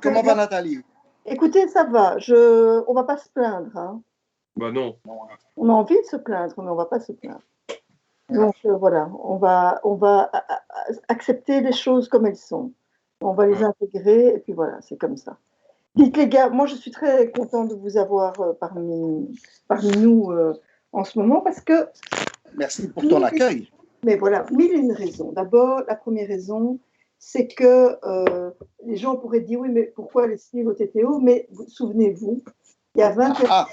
Comment va Nathalie? Écoutez, ça va. On va pas se plaindre. Hein. Bah non. On a envie de se plaindre, mais on va pas se plaindre. Donc voilà, on va accepter les choses comme elles sont. On va les intégrer et puis voilà, c'est comme ça. Dites les gars, moi je suis très contente de vous avoir parmi nous en ce moment parce que... Merci pour ton accueil. Mais voilà, mille et une raisons. D'abord, la première raison, c'est que les gens pourraient dire oui, mais pourquoi les SNUL au TTO? Mais souvenez-vous, il y a 21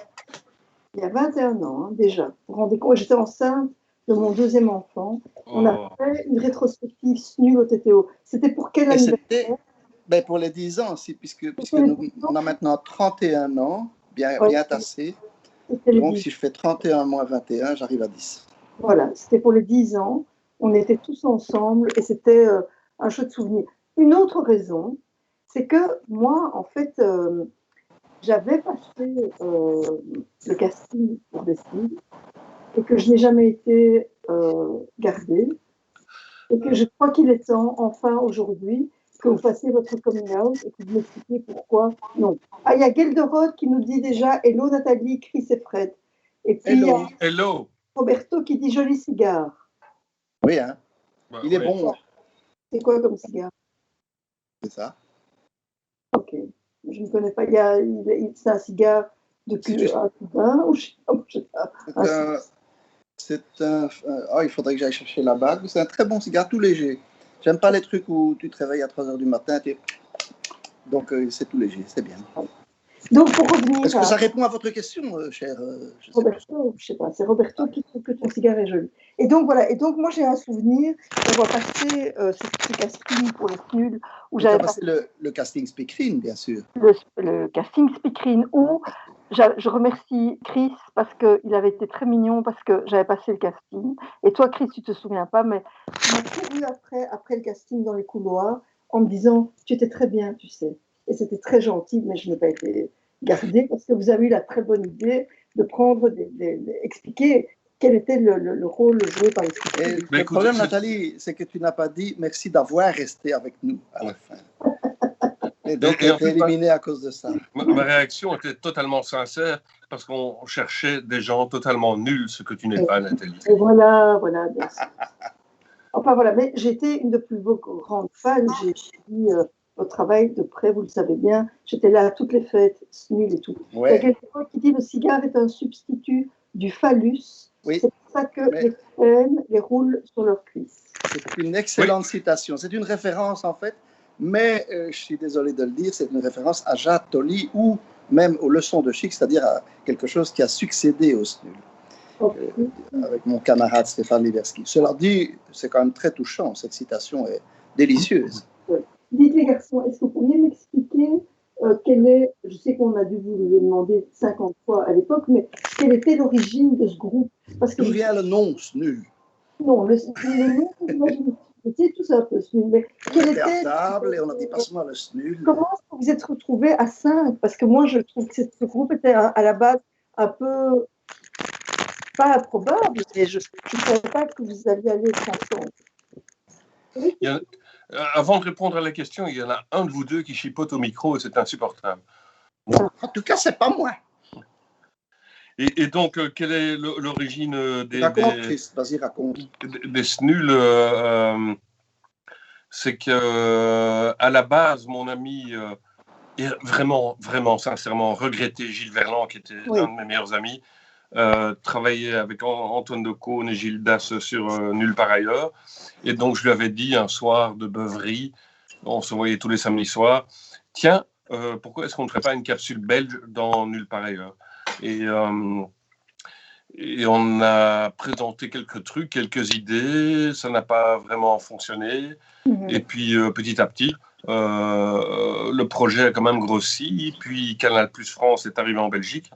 ans hein, déjà, vous vous rendez compte, j'étais enceinte de mon deuxième enfant. On a fait une rétrospective SNUL au TTO. C'était pour quel anniversaire? Ben pour les 10 ans aussi, puisque on a maintenant 31 ans, bien tassé. Donc si je fais 31 moins 21, j'arrive à 10. Voilà, c'était pour les 10 ans. On était tous ensemble et c'était un chouette souvenir. Une autre raison, c'est que moi, en fait, j'avais passé le casting pour des SNUL et que je n'ai jamais été gardée et que je crois qu'il est temps, enfin, aujourd'hui, que vous fassiez votre coming out et que vous m'expliquiez pourquoi non. Ah, il y a Gelderod qui nous dit déjà « Hello Nathalie, Chris et Fred ». Et puis, Hello. Roberto qui dit « Joli cigare ». Oui, hein. Il est bon. C'est quoi comme cigare? C'est ça. Ok. Je ne connais pas. C'est un cigare de Cuba ou je sais pas. Il faudrait que j'aille chercher la bague. C'est un très bon cigare, tout léger. J'aime pas les trucs où tu te réveilles à 3h du matin. Donc, c'est tout léger, c'est bien. Donc, pour revenir. Est-ce que ça répond à votre question, cher Roberto, je sais pas. C'est Roberto qui trouve que ton cigare est joli. Et donc, voilà. Et donc, moi, j'ai un souvenir. On va passer ce casting pour les SNUL. Où j'avais passé le casting Speakerine, bien sûr. Le casting Speakerine où je remercie Chris parce qu'il avait été très mignon parce que j'avais passé le casting. Et toi, Chris, tu te souviens pas, mais tu m'as couru après le casting dans les couloirs en me disant « Tu étais très bien, tu sais ». Et c'était très gentil, mais je n'ai pas été gardée parce que vous avez eu la très bonne idée de prendre, expliquer quel était le rôle joué par les Speakerine. Le problème, Nathalie, c'est que tu n'as pas dit « Merci d'avoir resté avec nous à la fin ». Et donc, tu as été éliminée à cause de ça. Ma réaction était totalement sincère parce qu'on cherchait des gens totalement nuls, ce que tu n'es pas, Nathalie. Et voilà, bien sûr. Enfin, voilà, mais j'étais une de plus grandes fans. J'ai suivi votre travail de près, vous le savez bien. J'étais là à toutes les fêtes, SNUL et tout. Ouais. Il y a quelqu'un qui dit le cigare est un substitut du phallus. Oui. C'est pour ça que les femmes les roulent sur leurs cuisses. C'est une excellente citation. C'est une référence, en fait. Mais je suis désolé de le dire, c'est une référence à Jacques Tolly ou même aux leçons de chic, c'est-à-dire à quelque chose qui a succédé au SNUL, avec mon camarade Stéphane Liberski. Cela dit, c'est quand même très touchant, cette citation est délicieuse. Dites les garçons, est-ce que vous pourriez m'expliquer quelle est, je sais qu'on a dû vous le demander 50 fois à l'époque, mais quelle était l'origine de ce groupe? D'où vient le nom SNUL? Non, le nom, c'était tout ça un peu SNUL, mais quel était... à table et on a dit passe-moi le SNUL. Comment est-ce que vous êtes retrouvés à 5? Parce que moi, je trouve que ce groupe était à la base un peu, pas improbable, mais je ne savais pas que vous alliez aller ensemble. Avant de répondre à la question, il y en a un de vous deux qui chipote au micro et c'est insupportable. En tout cas, c'est pas moi. Et donc, quelle est l'origine des SNUL? C'est que à la base, mon ami, et vraiment, vraiment, sincèrement, regretté Gilles Verland, qui était un de mes meilleurs amis, travaillait avec Antoine de Caunes et Gilles Das sur Nulle part ailleurs. Et donc, je lui avais dit un soir de beuverie, on se voyait tous les samedis soirs, tiens, pourquoi est-ce qu'on ne ferait pas une capsule belge dans Nulle part ailleurs? Et on a présenté quelques trucs, quelques idées, ça n'a pas vraiment fonctionné. Et puis, petit à petit, le projet a quand même grossi. Puis, Canal+ France est arrivé en Belgique.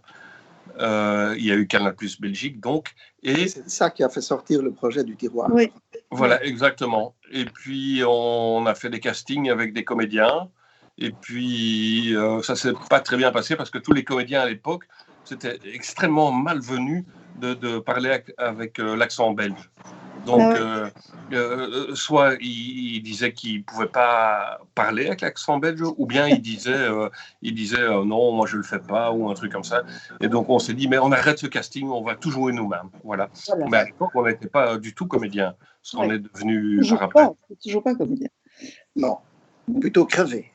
Il y a eu Canal+ Belgique, donc. Et c'est ça qui a fait sortir le projet du tiroir. Oui. Voilà, exactement. Et puis, on a fait des castings avec des comédiens. Et puis, ça ne s'est pas très bien passé parce que tous les comédiens à l'époque, c'était extrêmement malvenu de parler avec l'accent belge. Donc, soit il disait qu'il ne pouvait pas parler avec l'accent belge, ou bien il disait non, moi je ne le fais pas, ou un truc comme ça. Et donc on s'est dit, mais on arrête ce casting, on va tout jouer nous-mêmes. Voilà. Mais à l'époque, on n'était pas du tout comédien, ce qu'on est devenu par après. Toujours pas comédien. Non, plutôt crevé.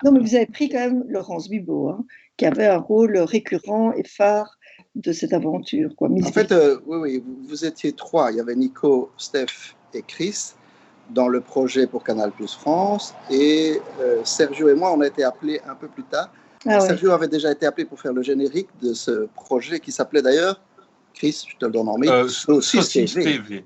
Non, mais vous avez pris quand même Laurence Bibot, hein, qui avait un rôle récurrent et phare de cette aventure. Quoi. En fait, oui, vous étiez 3. Il y avait Nico, Steph et Chris dans le projet pour Canal Plus France. Et Sergio et moi, on a été appelés un peu plus tard. Sergio avait déjà été appelé pour faire le générique de ce projet qui s'appelait d'ailleurs, Chris, je te le donne en mail, Saucisse TV.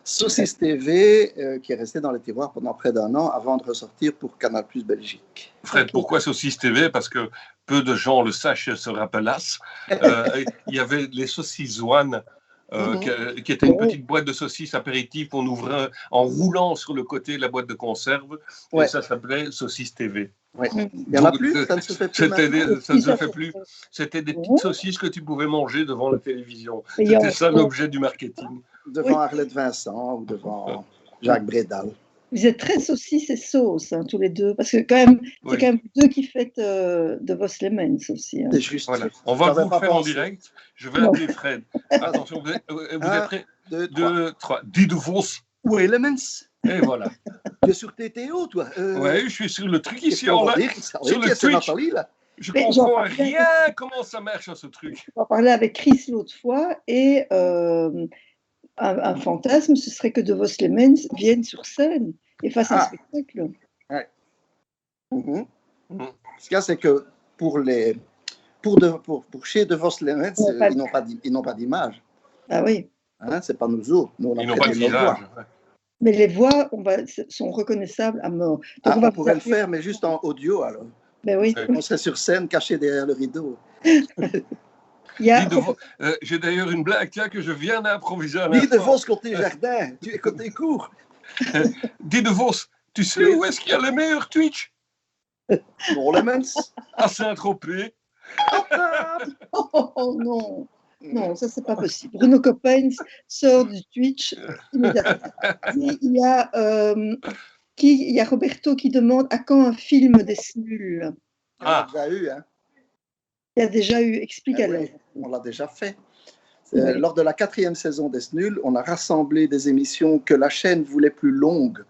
Saucisse TV, qui est resté dans les tiroirs pendant près d'1 an avant de ressortir pour Canal Plus Belgique. Fred, pourquoi Saucisse TV? Parce que peu de gens le sachent et se rappelassent. Il y avait les saucisses Zwan, qui était une petite boîte de saucisses apéritives qu'on ouvrait en roulant sur le côté de la boîte de conserve. Et ça s'appelait Saucisse TV. Ouais. Il n'y en a plus, ça ne se fait plus. Ça ne se fait plus. C'était des petites saucisses que tu pouvais manger devant la télévision. C'était ça l'objet du marketing. Devant Arlette Vincent ou devant Jacques Brédal. Vous êtes très saucisses et sauces, hein, tous les deux, parce que c'est quand même deux qui faites de vos lemons aussi. Hein. C'est juste. Voilà. On va vous le faire en direct. Je vais appeler Fred. Attention, vous êtes prêts? 2, 3. Dis de vos. Oui, lemons. Et voilà. Tu es sur TTO, toi? Oui, je suis sur le truc ici en bas. Sur le Twitch. Nathalie, là. Je comprends rien comment ça marche ce truc. On parlait avec Chris l'autre fois et un fantasme, ce serait que De Vos Lemons vienne sur scène et fasse un spectacle. Ouais. Ce qu'il y a, c'est que chez De Vos Lemons, ils n'ont pas d'image. Ah oui. Hein, c'est pas nous autres. Nous, ils n'ont pas de visage. Mais les voix sont reconnaissables à mort. Donc on pourrait le faire, mais juste en audio alors. Ben oui. On serait sur scène, caché derrière le rideau. J'ai d'ailleurs une blague que je viens d'improviser. Dis de Vos côté jardin, tu es côté court. Dis de Vos, tu sais où est-ce qu'il y a les meilleurs Twitch? Bon, Lemons. À Saint-Tropez. Oh non. Non, ça, c'est pas possible. Bruno Coppens sort du Twitch immédiatement. Il y a Roberto qui demande à quand un film des Snuls. On l'a déjà eu, hein. Il y a déjà eu, explique-le. On l'a déjà fait. Lors de la 4e saison des Snuls, on a rassemblé des émissions que la chaîne voulait plus longues.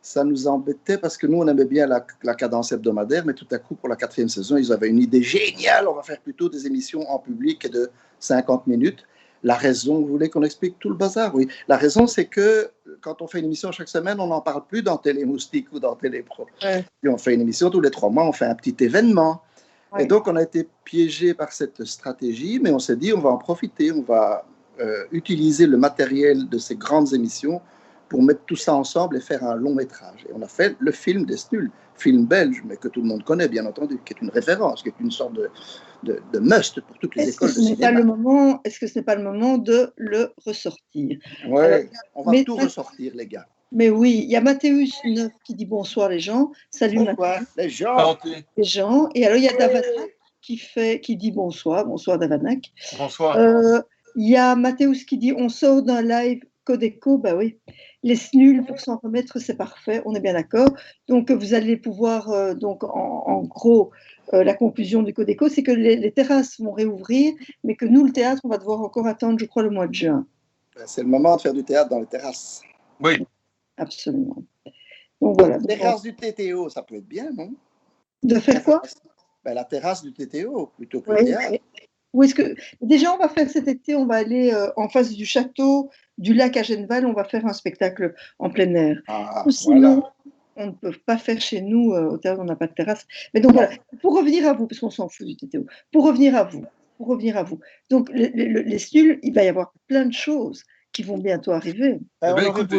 Ça nous embêtait parce que nous, on aimait bien la cadence hebdomadaire, mais tout à coup, pour la 4e saison, ils avaient une idée géniale. On va faire plutôt des émissions en public de 50 minutes. La raison, vous voulez qu'on explique tout le bazar? Oui. La raison, c'est que quand on fait une émission chaque semaine, on n'en parle plus dans Télémoustique ou dans Télépro. Puis on fait une émission tous les 3 mois, on fait un petit événement. Et donc, on a été piégé par cette stratégie, mais on s'est dit, on va en profiter, on va utiliser le matériel de ces grandes émissions pour mettre tout ça ensemble et faire un long métrage. Et on a fait le film des Snuls, film belge, mais que tout le monde connaît, bien entendu, qui est une référence, qui est une sorte de must pour toutes les écoles de cinéma. Est-ce que ce n'est pas le moment de le ressortir? Oui, on va tout ressortir, les gars. Mais oui, il y a Mathéus 9 qui dit bonsoir les gens. Salut bonsoir, Mathéus. les gens. Et alors il y a Davanac qui dit bonsoir Davanac. Bonsoir. Il y a Mathéus qui dit on sort d'un live Codeco, bah oui. Les Snuls, pour s'en remettre, c'est parfait, on est bien d'accord. Donc vous allez pouvoir, donc en gros, la conclusion du Codeco, c'est que les terrasses vont réouvrir, mais que nous, le théâtre, on va devoir encore attendre, je crois, le mois de juin. C'est le moment de faire du théâtre dans les terrasses. Oui. Absolument. Donc voilà. La terrasse du TTO, ça peut être bien, non? De faire quoi? La terrasse du TTO, plutôt que le théâtre. Où est-ce que... Déjà, on va faire cet été, on va aller en face du château, du lac à Genneval, on va faire un spectacle en plein air. Ou sinon, on ne peut pas faire chez nous, au théâtre, on n'a pas de terrasse. Mais donc voilà, pour revenir à vous, parce qu'on s'en fout du TTO, pour revenir à vous. Donc, les Snuls, il va y avoir plein de choses qui vont bientôt arriver. Écoute,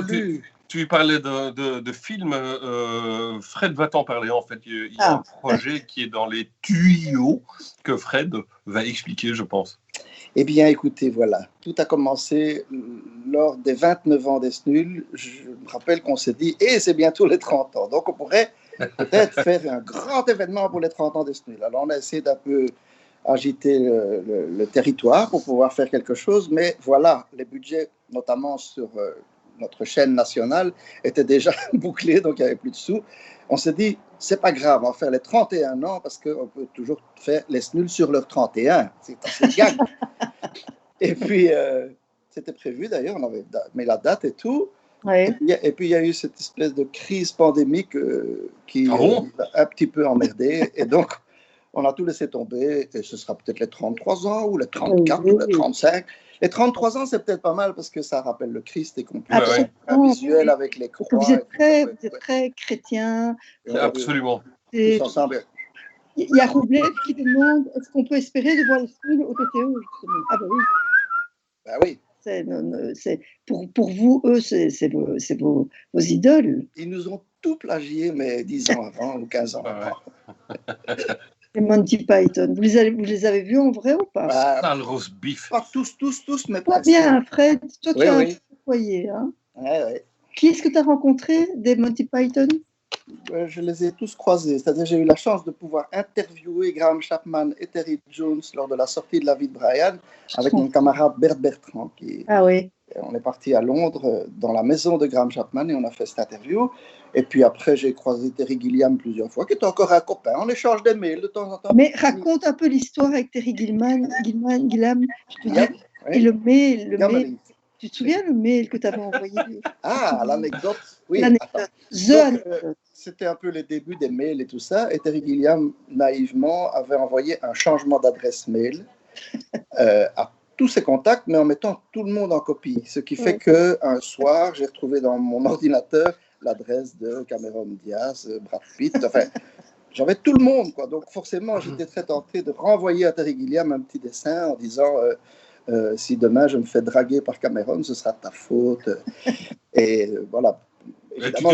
tu parlais de films, Fred va t'en parler en fait. Il y a un projet qui est dans les tuyaux que Fred va expliquer, je pense. Eh bien, écoutez, voilà. Tout a commencé lors des 29 ans des Snuls. Je me rappelle qu'on s'est dit, c'est bientôt les 30 ans. Donc, on pourrait peut-être faire un grand événement pour les 30 ans des Snuls. Alors, on a essayé d'un peu agiter le territoire pour pouvoir faire quelque chose. Mais voilà, les budgets, notamment sur notre chaîne nationale, étaient déjà bouclés, donc il n'y avait plus de sous. On s'est dit, c'est pas grave, on va faire les 31 ans parce qu'on peut toujours faire les SNUL sur leurs 31. C'est assez gag. Et puis, c'était prévu d'ailleurs, on avait mis la date et tout. Ouais. Et puis, il y a eu cette espèce de crise pandémique qui a un petit peu emmerdé. Et donc, on a tout laissé tomber. Et ce sera peut-être les 33 ans, ou les 34, ou les 35. Les 33 ans, c'est peut-être pas mal parce que ça rappelle le Christ et qu'on peut avoir un visuel avec les croix. Vous êtes très chrétien. Absolument. Tous ensemble. Il y a Roublet qui demande est-ce qu'on peut espérer de voir les SNUL au TTE justement. Ah ben oui. Ben oui. Pour vous, eux, c'est vos idoles. Ils nous ont tout plagié, mais 10 ans avant ou 15 ans avant. Les Monty Python, vous les avez vus en vrai ou pas? Ça, le roast beef. Pas tous, mais pas bien, Fred. Toi, tu as un foyer. Hein? Ouais. Qui est-ce que tu as rencontré des Monty Python? Je les ai tous croisés. C'est-à-dire j'ai eu la chance de pouvoir interviewer Graham Chapman et Terry Jones lors de la sortie de La vie de Brian avec mon camarade Bert Bertrand. Ah oui. On est parti à Londres dans la maison de Graham Chapman et on a fait cette interview. Et puis après, j'ai croisé Terry Gilliam plusieurs fois, qui est encore un copain. On échange des mails de temps en temps. Mais raconte un peu l'histoire avec Terry Gilliam. Je te dis, et le mail. Tu te souviens le mail que tu avais envoyé? Ah, l'anecdote. Oui. C'était un peu les débuts des mails et tout ça. Et Terry Gilliam, naïvement, avait envoyé un changement d'adresse mail à tous ses contacts, mais en mettant tout le monde en copie. Ce qui fait qu'un soir, j'ai retrouvé dans mon ordinateur l'adresse de Cameron Diaz, Brad Pitt. Enfin, j'avais tout le monde, quoi. Donc forcément, j'étais très tenté de renvoyer à Terry Gilliam un petit dessin en disant si demain je me fais draguer par Cameron, ce sera ta faute. Et voilà. Évidemment,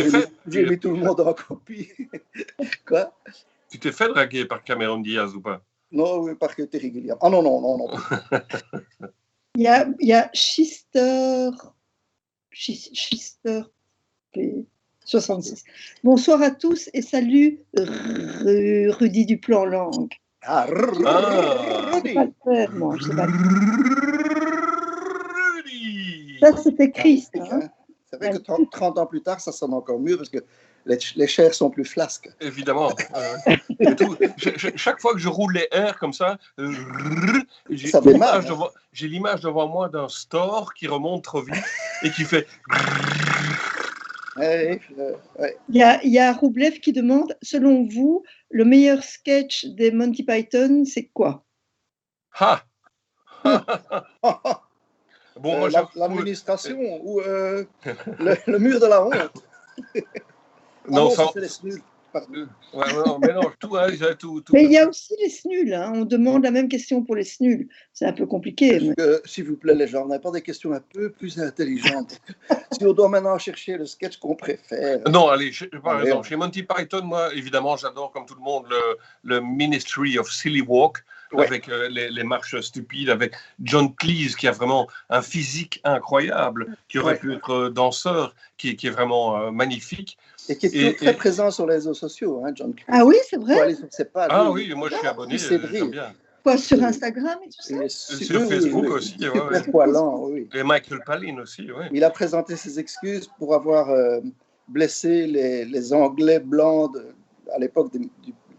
j'ai mis tout le monde en copie. Quoi? Tu t'es fait draguer par Cameron Diaz ou pas? Non, oui, par Terry Gilliam. Ah non. Il y a Schister 66. Bonsoir à tous et salut Rudy du Plan Langue. Ah, Rudy. Je sais pas le faire, moi. Ça, c'était Christ. Hein. C'est vrai que 30 ans plus tard, ça sonne encore mieux parce que les chairs sont plus flasques. Évidemment. Chaque fois que je roule les airs comme ça, j'ai l'image devant moi d'un store qui remonte trop vite et qui fait... Il y a Roublev qui demande, selon vous, le meilleur sketch des Monty Python, c'est quoi? Bon, l'administration ou le mur de la honte. Non, c'est les SNUL. On mélange tout, tout. Mais il y a aussi les SNUL. Hein. On demande la même question pour les SNUL. C'est un peu compliqué. S'il vous plaît, les gens, on n'a pas des questions un peu plus intelligentes. Si on doit maintenant chercher le sketch qu'on préfère. Non, allez, par exemple, chez Monty Python, moi, évidemment, j'adore, comme tout le monde, le Ministry of Silly Walk, avec les marches stupides, avec John Cleese, qui a vraiment un physique incroyable, qui aurait pu être danseur, qui est vraiment magnifique. Et qui est très présent sur les réseaux sociaux, hein, John Cleese. Ah oui, c'est vrai. Aller sur ses pages, oui, moi je suis abonné, j'aime bien. Quoi, sur Instagram et tout ça? Sur Facebook aussi, super poilant, oui. Et Michael Palin aussi, oui. Il a présenté ses excuses pour avoir blessé les Anglais blancs à l'époque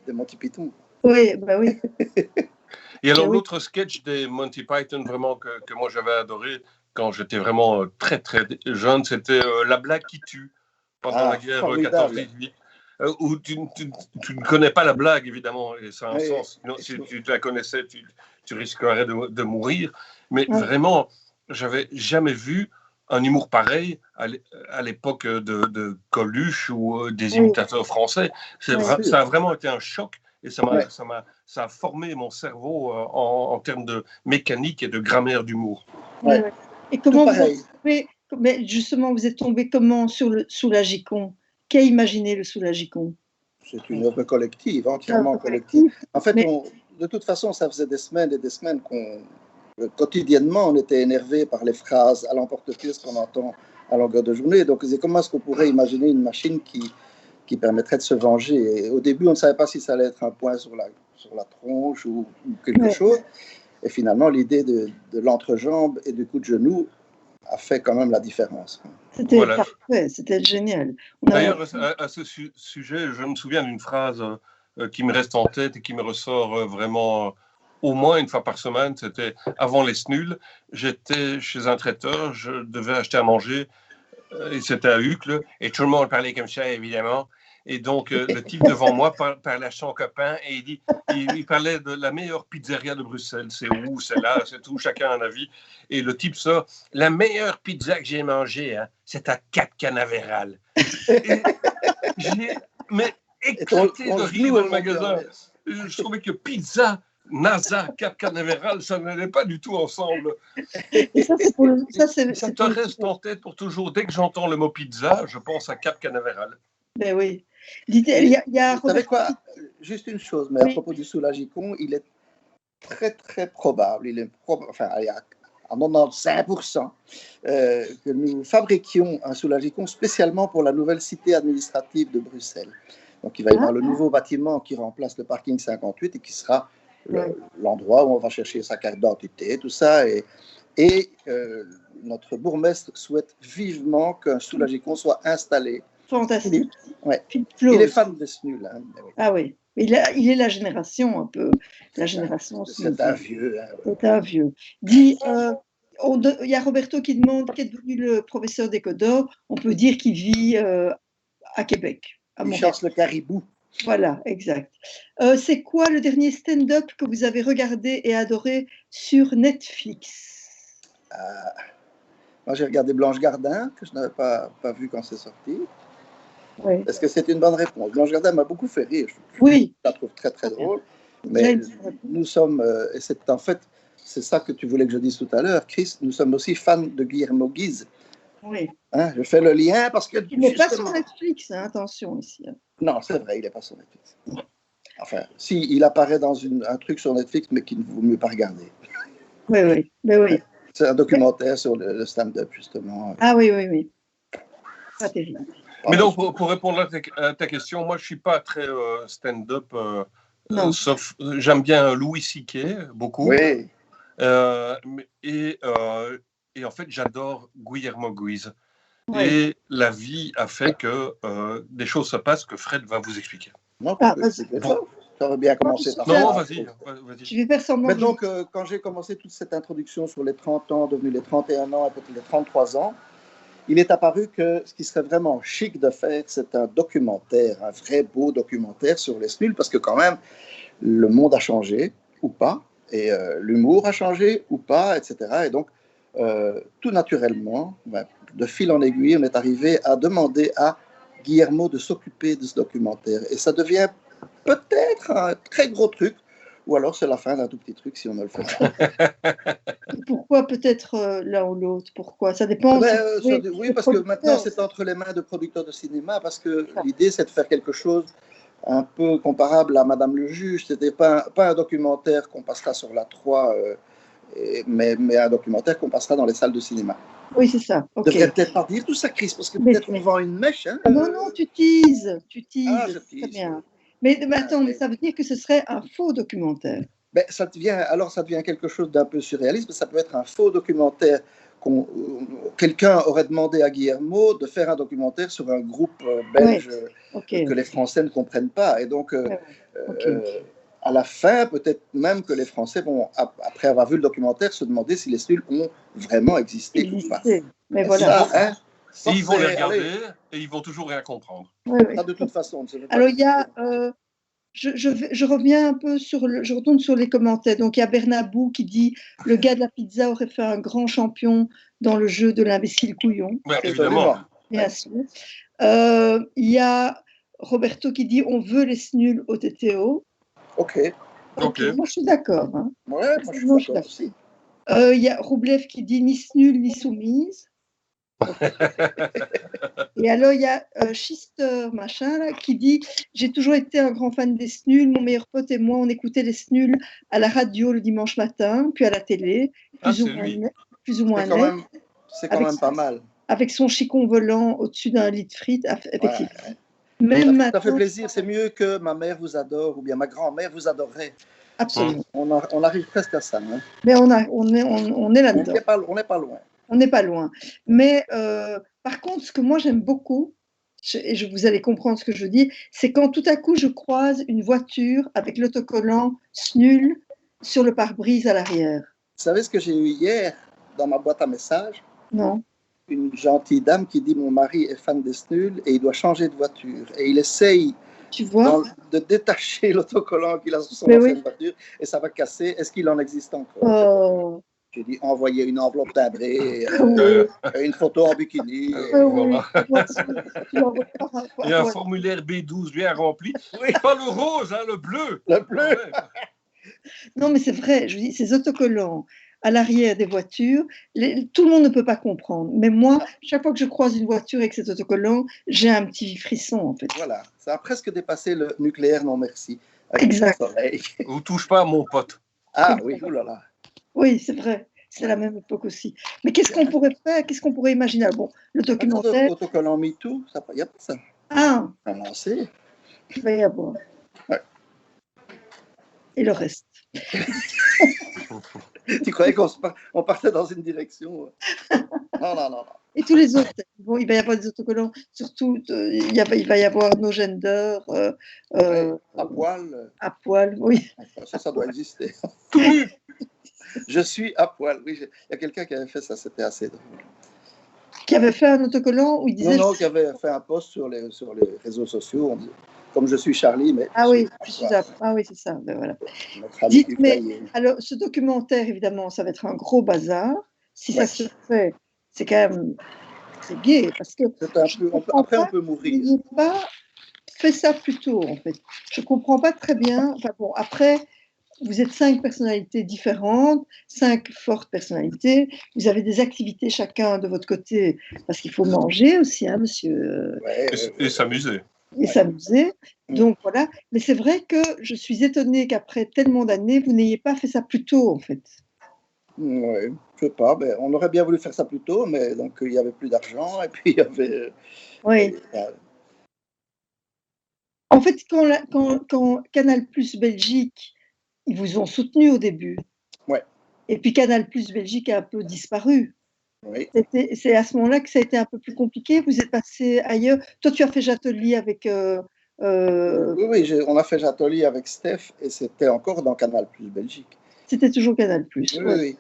des Monty Python. Oui, bah oui. Et alors, l'autre sketch des Monty Python, vraiment, que moi j'avais adoré quand j'étais vraiment très, très jeune, c'était La blague qui tue, pendant la guerre 14-18. Où tu ne connais pas la blague, évidemment, et ça a un sens. Sinon, si tu la connaissais, tu risquerais de mourir. Mais vraiment, j'avais jamais vu un humour pareil à l'époque de Coluche ou des imitateurs français. Ça a vraiment été un choc. Et ça a formé mon cerveau en termes de mécanique et de grammaire d'humour. Ouais. Et comment mais justement, vous êtes tombé comment sur le Soulagicon? Qui a imaginé le Soulagicon? C'est une œuvre collective, entièrement collective. En fait, de toute façon, ça faisait des semaines et des semaines quotidiennement, on était énervé par les phrases à l'emporte-pièce qu'on entend à longueur de journée. Donc, comment est-ce qu'on pourrait imaginer une machine qui qui permettrait de se venger. Et au début, on ne savait pas si ça allait être un point sur la tronche ou quelque chose. Et finalement, l'idée de l'entrejambe et du coup de genou a fait quand même la différence. C'était parfait, c'était génial. D'ailleurs, à ce sujet, je me souviens d'une phrase qui me reste en tête et qui me ressort vraiment au moins une fois par semaine. C'était avant les SNUL, j'étais chez un traiteur, je devais acheter à manger, et c'était à Uccle, et tout le monde parlait comme ça, évidemment. Et donc, le type devant moi parlait à son copain et il parlait de la meilleure pizzeria de Bruxelles. C'est où, c'est là, c'est tout, chacun a un avis. Et le type sort, la meilleure pizza que j'ai mangée, hein, c'est à Cap Canaveral. J'ai éclaté de rire dans le magasin. Je trouvais que pizza, NASA, Cap Canaveral, ça n'allait pas du tout ensemble. Ça te reste en tête pour toujours. Dès que j'entends le mot pizza, je pense à Cap Canaveral. Ben oui. Il y a vous savez quoi? Juste une chose, mais à propos du soulagicon, il est très très probable, enfin, il y a à 95% que nous fabriquions un soulagicon spécialement pour la nouvelle cité administrative de Bruxelles. Donc il va y avoir le nouveau bâtiment qui remplace le parking 58 et qui sera l'endroit où on va chercher sa carte d'identité, tout ça. Et notre bourgmestre souhaite vivement qu'un soulagicon soit installé. Fantastique. Il est fan de SNUL. Hein, ah oui, il est la génération un peu. La génération. C'est un vieux. Hein, c'est un vieux. Dis, il y a Roberto qui demande qui est devenu le professeur d'Écodor. On peut dire qu'il vit à Québec. Il chasse le caribou. Voilà, exact. C'est quoi le dernier stand-up que vous avez regardé et adoré sur Netflix? Moi, j'ai regardé Blanche Gardin, que je n'avais pas vu quand c'est sorti. Oui. Est-ce que c'est une bonne réponse? Blanche Gardin m'a beaucoup fait rire. Oui. Je la trouve très, très drôle. Mais nous sommes, et c'est en fait, c'est ça que tu voulais que je dise tout à l'heure, Chris, nous sommes aussi fans de Guillermo Guise. Oui. Hein, je fais le lien parce que... Il n'est pas sur Netflix, hein, attention ici. Non, c'est vrai, il n'est pas sur Netflix. Enfin, si, il apparaît dans un truc sur Netflix, mais qu'il ne vaut mieux pas regarder. Oui. C'est un documentaire sur le stand-up, justement. Ah oui. Pas terrible. Mais donc, pour répondre à ta question, moi, je ne suis pas très stand-up, sauf j'aime bien Louis C.K. beaucoup. Oui. Et en fait, j'adore Guillermo Guise. Oui. Et la vie a fait que des choses se passent que Fred va vous expliquer. Non, ça aurait bien commencé par ça. Non, vas-y. Je vais faire semblant. Mais donc, quand j'ai commencé toute cette introduction sur les 30 ans, devenus les 31 ans et peut-être les 33 ans, il est apparu que ce qui serait vraiment chic de faire, c'est un documentaire, un vrai beau documentaire sur les SNUL, parce que quand même, le monde a changé, ou pas, et l'humour a changé, ou pas, etc. Et donc, tout naturellement, de fil en aiguille, on est arrivé à demander à Guillermo de s'occuper de ce documentaire. Et ça devient peut-être un très gros truc, ou alors c'est la fin d'un tout petit truc si on ne le fait pas. Pourquoi peut-être l'un ou l'autre? Pourquoi? Ça dépend. Oui, parce que maintenant c'est entre les mains de producteurs de cinéma, parce que l'idée c'est de faire quelque chose un peu comparable à Madame le Juge. C'était pas un documentaire qu'on passera sur la 3, mais un documentaire qu'on passera dans les salles de cinéma. Oui, c'est ça. Okay. Je devrais peut-être pas dire tout ça, Chris, parce que peut-être on vend une mèche. Hein, non, tu teases. Ah, je tease. Très bien. Mais attends, mais ça veut dire que ce serait un faux documentaire. Ben, ça devient quelque chose d'un peu surréaliste, mais ça peut être un faux documentaire. Quelqu'un aurait demandé à Guillermo de faire un documentaire sur un groupe belge que les Français ne comprennent pas. Et donc, à la fin, peut-être même que les Français vont, après avoir vu le documentaire, se demander si les SNUL ont vraiment existé ou pas. Mais voilà. Ça, et ils vont les regarder et ils vont toujours rien comprendre. Ça, de toute façon. Alors, il y a... Je reviens un peu je retourne sur les commentaires. Donc, il y a Bernabou qui dit le gars de la pizza aurait fait un grand champion dans le jeu de l'imbécile couillon. Ouais, évidemment. Bien sûr. Il y a Roberto qui dit on veut les SNUL au TTO. Ok. Moi, je suis d'accord. Hein. Ouais, moi, je suis d'accord aussi. Il y a Roublev qui dit ni SNUL ni soumise. Et alors il y a Chister machin là qui dit j'ai toujours été un grand fan des SNUL, mon meilleur pote et moi on écoutait les SNUL à la radio le dimanche matin puis à la télé plus ou moins net. C'est quand même pas mal avec son chicon volant au-dessus d'un lit de frites effectivement. Même Ça fait maintenant, plaisir, c'est mieux que ma mère vous adore ou bien ma grand-mère vous adorait. absolument. On arrive presque à ça. Hein. Mais on est là-dedans. On n'est pas loin. On n'est pas loin. Mais par contre, ce que moi j'aime beaucoup, et vous allez comprendre ce que je dis, c'est quand tout à coup je croise une voiture avec l'autocollant SNUL sur le pare-brise à l'arrière. Vous savez ce que j'ai eu hier dans ma boîte à messages? Non. Une gentille dame qui dit mon mari est fan des SNUL et il doit changer de voiture. Et il essaye Tu vois de détacher l'autocollant qu'il a sur son Mais ancienne oui. voiture et ça va casser. Est-ce qu'il en existe encore? Oh. J'ai dit envoyer une enveloppe timbrée, Oui. une photo en bikini. Voilà. Tu l'envoies par rapport- Et un ouais. formulaire B12 bien rempli. Oui. Pas le rose, hein, le bleu. Le bleu. Ouais. Non, mais c'est vrai, je vous dis, ces autocollants à l'arrière des voitures, tout le monde ne peut pas comprendre. Mais moi, chaque fois que je croise une voiture avec cet autocollant, j'ai un petit frisson, en fait. Voilà, ça a presque dépassé le nucléaire, non merci. Exact. Vous touche pas à mon pote. Ah oui, oulala. Oui, c'est vrai. C'est la même époque aussi. Mais qu'est-ce qu'on pourrait faire? Qu'est-ce qu'on pourrait imaginer? Bon, le documentaire. Autocollant MeToo, il n'y a pas ça. Ah, À lancer. il va y avoir. Ouais. Et le reste. Tu croyais qu'on partait dans une direction? Non, non, non, non. Et tous les autres. Bon, il va y avoir des autocollants, surtout, il va y avoir no gender. À poil. À poil, oui. Ça doit exister. Tout nu. Je suis à poil. Oui, il y a quelqu'un qui avait fait ça, c'était assez drôle. Qui avait fait un autocollant où il disait. Non, qui avait fait un post sur les réseaux sociaux. On dit, comme je suis Charlie, mais. Ah oui, c'est ça. Ben voilà. Dites, mais alors, ce documentaire, évidemment, ça va être un gros bazar. Si ça se fait, c'est quand même très gai. Parce que après, on peut mourir. Vous n'avez pas fait ça plus tôt, en fait. Je ne comprends pas très bien. Enfin bon, après, vous êtes 5 personnalités différentes, 5 fortes personnalités. Vous avez des activités chacun de votre côté, parce qu'il faut manger aussi, hein, monsieur. Et s'amuser. Et s'amuser. Donc voilà. Mais c'est vrai que je suis étonnée qu'après tellement d'années, vous n'ayez pas fait ça plus tôt, en fait. Oui, je sais pas. Ben, on aurait bien voulu faire ça plus tôt, mais donc il y avait plus d'argent et puis il y avait. Oui. En fait, quand Canal Plus Belgique, ils vous ont soutenu au début. Ouais. Et puis Canal Plus Belgique a un peu disparu. Oui. C'est à ce moment-là que ça a été un peu plus compliqué. Vous êtes passé ailleurs. Toi, tu as fait Jatelier avec. Oui, on a fait Jatelier avec Steph et c'était encore dans Canal Plus Belgique. C'était toujours Canal Plus. Oui.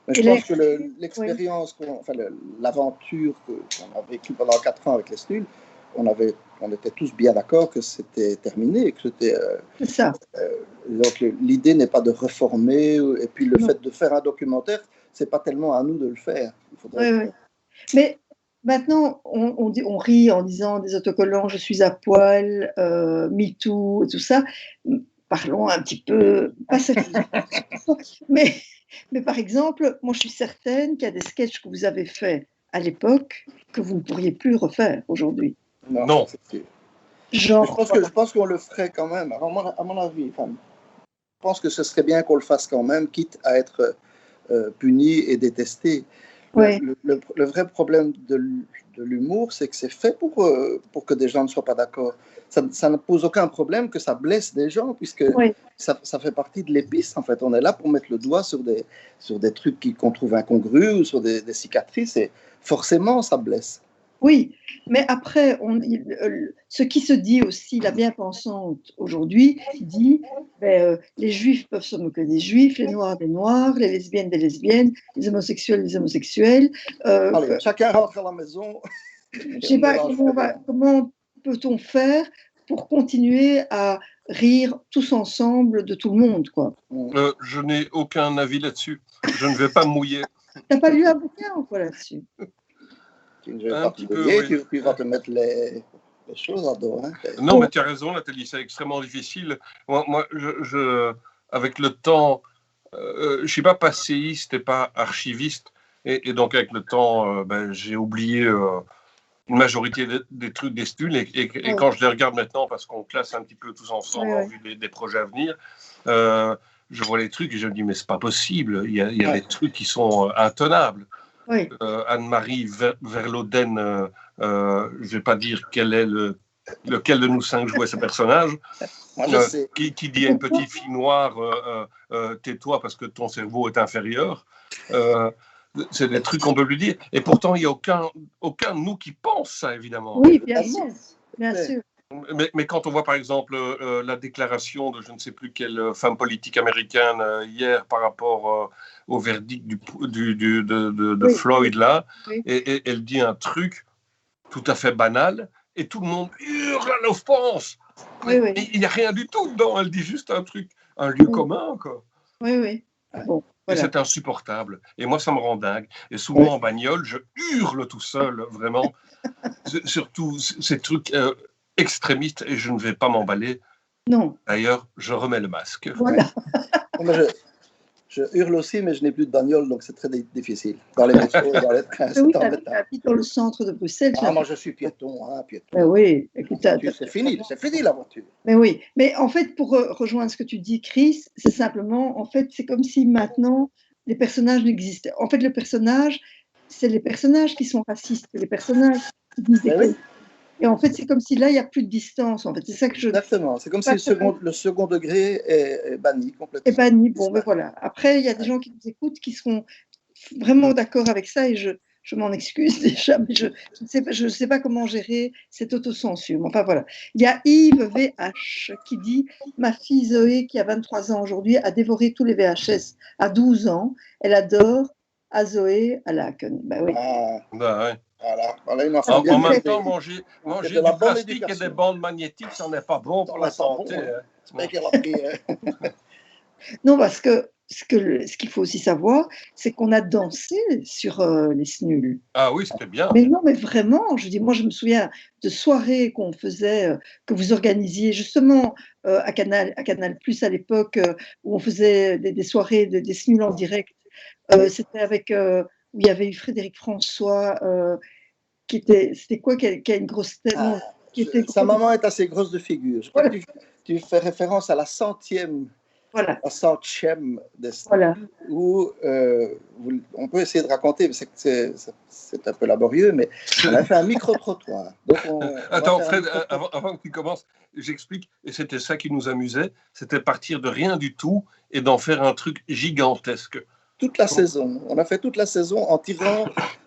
Mais je pense que l'expérience, l'aventure qu'on a vécue pendant 4 ans avec les SNUL, on était tous bien d'accord que c'était terminé, que c'était. C'est ça. Donc l'idée n'est pas de reformer, et puis le fait de faire un documentaire, c'est pas tellement à nous de le faire. Il faudrait... Oui. Mais maintenant, on rit en disant des autocollants, je suis à poil, MeToo, et tout ça. Parlons un petit peu, pas sérieusement. mais par exemple, moi je suis certaine qu'il y a des sketchs que vous avez faits à l'époque que vous ne pourriez plus refaire aujourd'hui. Non. Genre, je pense qu'on le ferait quand même, à mon avis. Je pense que ce serait bien qu'on le fasse quand même, quitte à être puni et détesté. Ouais. Le vrai problème de l'humour, c'est que c'est fait pour que des gens ne soient pas d'accord. Ça ne pose aucun problème que ça blesse des gens, puisque ça fait partie de l'épice. En fait, on est là pour mettre le doigt sur des trucs qu'on trouve incongrus ou sur des cicatrices, et forcément, ça blesse. Oui, mais après, ce qui se dit aussi, la bien-pensante aujourd'hui, dit les juifs peuvent se moquer des juifs, les noirs des noirs, les lesbiennes des lesbiennes, les homosexuels des homosexuels. Allez, chacun rentre à la maison. Je ne sais pas comment peut-on faire pour continuer à rire tous ensemble de tout le monde, quoi. Je n'ai aucun avis là-dessus. Je ne vais pas me mouiller. Tu n'as pas lu un bouquin ou quoi là-dessus? Tu vas te mettre les choses à dos. Hein. Non, mais tu as raison, Nathalie, c'est extrêmement difficile. Moi avec le temps, je ne suis pas passéiste et pas archiviste. Et donc, avec le temps, j'ai oublié une majorité des trucs des SNUL. Et quand je les regarde maintenant, parce qu'on classe un petit peu tous ensemble en vue des projets à venir, je vois les trucs et je me dis, mais c'est pas possible. Il y a des trucs qui sont intenables. Oui. Anne-Marie Verloden, je ne vais pas dire quel est le lequel de nous 5 jouait ce personnage. Moi, je sais. Qui dit à une petite fille noire, tais-toi parce que ton cerveau est inférieur. C'est des trucs qu'on peut lui dire. Et pourtant, il n'y a aucun de nous qui pense ça, évidemment. Oui, bien sûr. Bien sûr. Mais quand on voit, par exemple, la déclaration de je ne sais plus quelle femme politique américaine hier par rapport au verdict de Floyd, là, et elle dit un truc tout à fait banal, et tout le monde hurle à l'offense. Il n'y a rien du tout dedans, elle dit juste un truc, un lieu commun, quoi. Oui. Bon, voilà. Et c'est insupportable. Et moi, ça me rend dingue. Et souvent, en bagnole, je hurle tout seul, vraiment. Surtout ces trucs extrémistes, et je ne vais pas m'emballer. Non. D'ailleurs, je remets le masque. Voilà. Je hurle aussi, mais je n'ai plus de bagnole, donc c'est très difficile. Dans les métros, dans les trains, c'est embêtant. Tu habites dans le centre de Bruxelles. Moi, je suis piéton. Piéton. Mais oui. Écoute, c'est fini la voiture. Mais oui. Mais en fait, pour rejoindre ce que tu dis, Chris, c'est simplement, en fait, c'est comme si maintenant, les personnages n'existaient. En fait, le personnage, c'est les personnages qui sont racistes, les personnages qui disent des Et en fait, c'est comme si là, il n'y a plus de distance. En fait, c'est ça que je. Exactement. C'est comme si le second degré est banni complètement. Est banni. Bon, ben voilà. Après, il y a des gens qui nous écoutent qui seront vraiment d'accord avec ça et je m'en excuse déjà, mais je ne sais pas comment gérer cette autocensure. Enfin, voilà. Il y a Yves VH qui dit « Ma fille Zoé, qui a 23 ans aujourd'hui, a dévoré tous les VHS à 12 ans. Elle adore à Zoé, à Laken. » Ben oui. Ouais. Voilà une en même temps, manger du plastique et des bandes magnétiques, ça n'est pas bon pour la santé. Non, parce que ce qu'il faut aussi savoir, c'est qu'on a dansé sur les SNUL. Ah oui, c'était bien. Mais non, mais vraiment, je dis, moi, je me souviens de soirées qu'on faisait, que vous organisiez justement à Canal Plus à l'époque, où on faisait des soirées des SNUL en direct. C'était avec, où il y avait eu Frédéric François, c'était quoi, qui a une grosse tête. Sa maman est assez grosse de figure. Je crois que tu fais référence à la 100e. Voilà. La 100e des voilà. où on peut essayer de raconter, mais c'est un peu laborieux, mais on a fait un micro-trottoir. Attends, Fred, avant que tu commences, j'explique, et c'était ça qui nous amusait, c'était partir de rien du tout et d'en faire un truc gigantesque. Toute la saison. On a fait toute la saison en tirant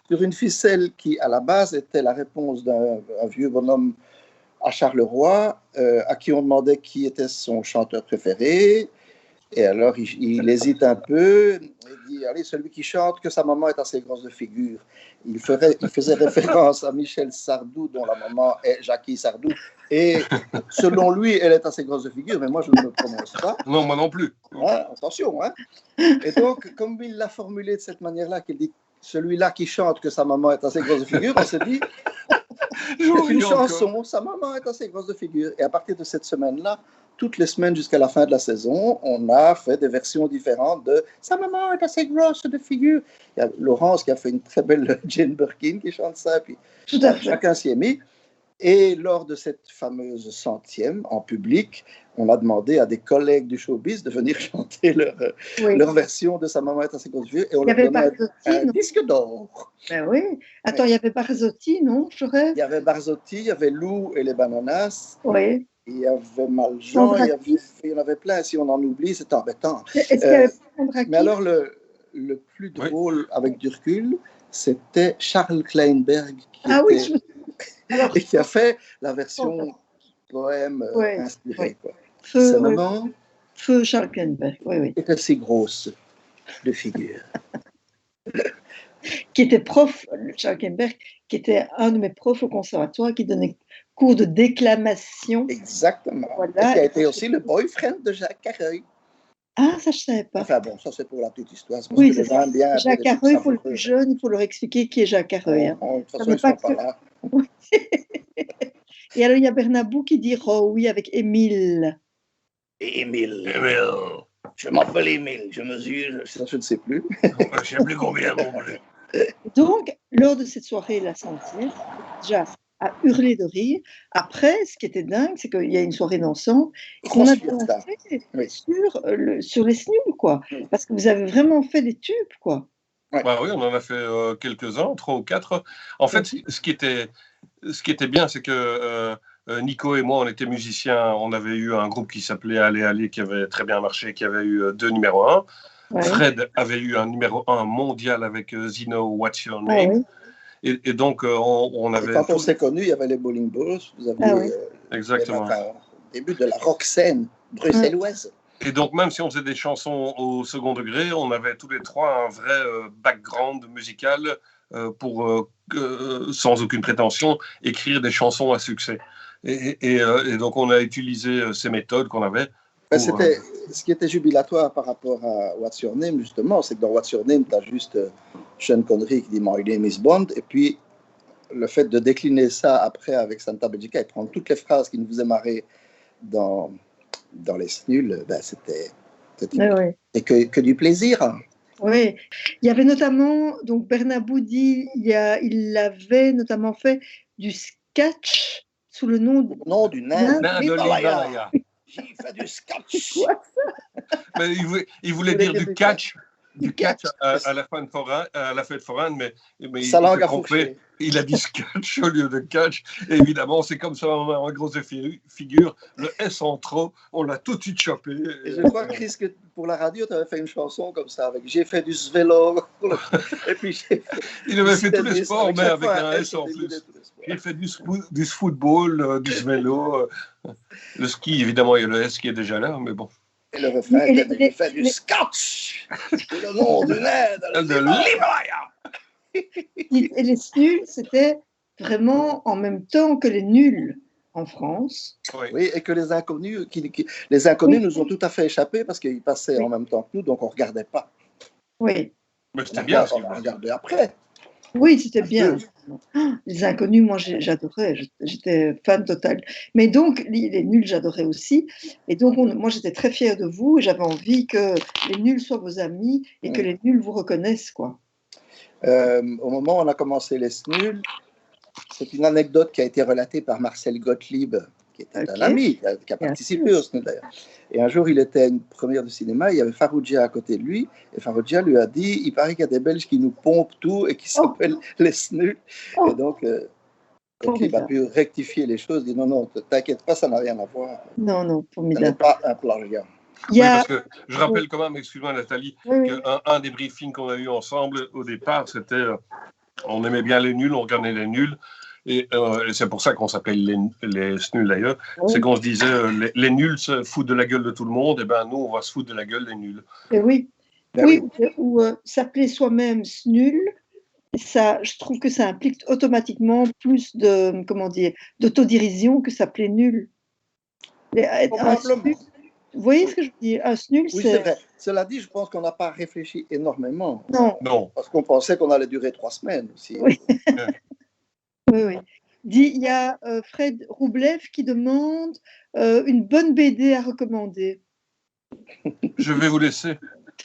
sur une ficelle qui, à la base, était la réponse d'un vieux bonhomme à Charleroi, à qui on demandait qui était son chanteur préféré. Et alors, il hésite un peu. Il dit, allez, celui qui chante que sa maman est assez grosse de figure. Il faisait référence à Michel Sardou, dont la maman est Jackie Sardou. Et selon lui, elle est assez grosse de figure, mais moi, je ne me prononce pas. Non, moi non plus. Attention. Et donc, comme il l'a formulé de cette manière-là, qu'il dit, celui-là qui chante que sa maman est assez grosse de figure, on s'est dit, c'est une chanson, sa maman est assez grosse de figure. Et à partir de cette semaine-là, toutes les semaines jusqu'à la fin de la saison, on a fait des versions différentes de « Sa maman est assez grosse de figure ». Il y a Laurence qui a fait une très belle Jane Birkin qui chante ça, puis chacun s'y est mis. Et lors de cette fameuse 100e, en public, on a demandé à des collègues du showbiz de venir chanter leur version de « Sa maman est assez grosse de figure ». Et on leur donnait un disque d'or. Ben oui. Attends, il y avait Barzotti, non? Il y avait Barzotti, il y avait Lou et les Bananas. Oui. Il y avait Maljean, il y en avait plein. Si on en oublie, c'est embêtant. Est-ce qu'il y avait Andrakis? Mais alors, le plus drôle avec du recul, c'était Charles Kleinberg qui a fait la version poème inspirée. Sa maman Feu Charles Kleinberg, est assez grosse de figure. Qui était prof, Charles Kleinberg, qui était un de mes profs au conservatoire, qui donnait cours de déclamation. Exactement. Voilà. Et qui a été aussi le boyfriend de Jacques Carreuil. Ah, ça, je ne savais pas. Enfin bon, ça, c'est pour la petite histoire. Oui, c'est ça. Jacques Carreuil, pour le plus jeune, il faut leur expliquer qui est Jacques Carreuil. De toute façon, ils ne sont pas là. Et alors, il y a Bernabou qui dit « Oh oui » avec Émile. Émile. Je m'appelle Émile, je mesure, je ne sais plus. Je ne sais plus combien non plus. Donc, lors de cette soirée, la 100e, déjà à hurler de rire. Après, ce qui était dingue, c'est qu'il y a une soirée dansante et qu'on a dansé sur les SNUL, quoi. Oui. Parce que vous avez vraiment fait des tubes, quoi. Ouais. Bah oui, on en a fait quelques-uns, 3 ou 4. En fait, ce qui était bien, c'est que Nico et moi, on était musiciens. On avait eu un groupe qui s'appelait Allez Allez, qui avait très bien marché, qui avait eu 2 numéros 1. Ouais. Fred avait eu un numéro 1 mondial avec Zino, What's Your Ah Name. oui. Et donc, on Et avait. quand on s'est connus, il y avait les Bowling Balls. Vous aviez Ah oui. Exactement. début de la rock scène bruxelloise. Et donc, même si on faisait des chansons au second degré, on avait tous les trois un vrai background musical pour, sans aucune prétention, écrire des chansons à succès. Et donc, on a utilisé ces méthodes qu'on avait. C'était ce qui était jubilatoire par rapport à What's Your Name, justement, c'est que dans What's Your Name, tu as juste Sean Connery qui dit My name is Bond, et puis le fait de décliner ça après avec Santa Belgica et prendre toutes les phrases qui nous faisaient marrer dans les Snuls, ben c'était que du plaisir. Oui, il y avait notamment, donc Bernard Boudy, il avait notamment fait du sketch sous le nom du nain de l'Himalaya. J'ai fait du sketch. Quoi ça? Mais il voulait dire du catch. Du catch à la fin à la fête foraine, mais sa langue a fourché. Il a dit sketch au lieu de catch. Et évidemment, c'est comme ça, on a un gros figure. Le S en trop, on l'a tout de suite chopé. Et je crois, Chris, que pour la radio, tu avais fait une chanson comme ça, avec j'ai fait du vélo. Et puis il avait fait tous les sports, mais avec un S en plus. J'ai fait du football, du vélo. Le ski, évidemment, il y a le S qui est déjà là, mais bon. Et le refrain, il fait du scotch. C'est le nom du nain de l'Himalaya. Et les Snuls, c'était vraiment en même temps que les nuls en France. Oui, et que les inconnus, les inconnus nous ont tout à fait échappé parce qu'ils passaient en même temps que nous, donc on ne regardait pas. Oui. Mais c'était bien. On regardait après. Oui, c'était bien. Les inconnus, moi, j'adorais. J'étais fan total. Mais donc, les nuls, j'adorais aussi. Et donc, moi, j'étais très fière de vous. Et j'avais envie que les nuls soient vos amis et que les nuls vous reconnaissent, quoi. Au moment où on a commencé les Snuls, c'est une anecdote qui a été relatée par Marcel Gottlieb, qui était un ami, qui a participé au Snuls d'ailleurs. Et un jour, il était à une première de cinéma, il y avait Farougia à côté de lui, et Farougia lui a dit, il paraît qu'il y a des Belges qui nous pompent tout et qui s'appellent les Snuls. Et donc, Gottlieb a pu rectifier les choses, dit non, t'inquiète pas, ça n'a rien à voir. Non, formidable. Ce n'est pas un plagiat. Oui, parce que je rappelle quand même, excuse-moi Nathalie, qu'un des briefings qu'on a eu ensemble au départ, c'était on aimait bien les nuls, on regardait les nuls, et c'est pour ça qu'on s'appelle les Snuls d'ailleurs, c'est qu'on se disait les nuls se foutent de la gueule de tout le monde, et ben nous on va se foutre de la gueule des nuls. Et oui, ou s'appeler soi-même Snul, ça, je trouve que ça implique automatiquement plus de, d'autodérision que s'appeler nul. Vous voyez ce que je dis? Un Snul, oui, c'est vrai. Cela dit, je pense qu'on n'a pas réfléchi énormément. Non. Parce qu'on pensait qu'on allait durer 3 semaines aussi. Oui. Oui. Il y a Fred Roublev qui demande une bonne BD à recommander. Je vais vous laisser.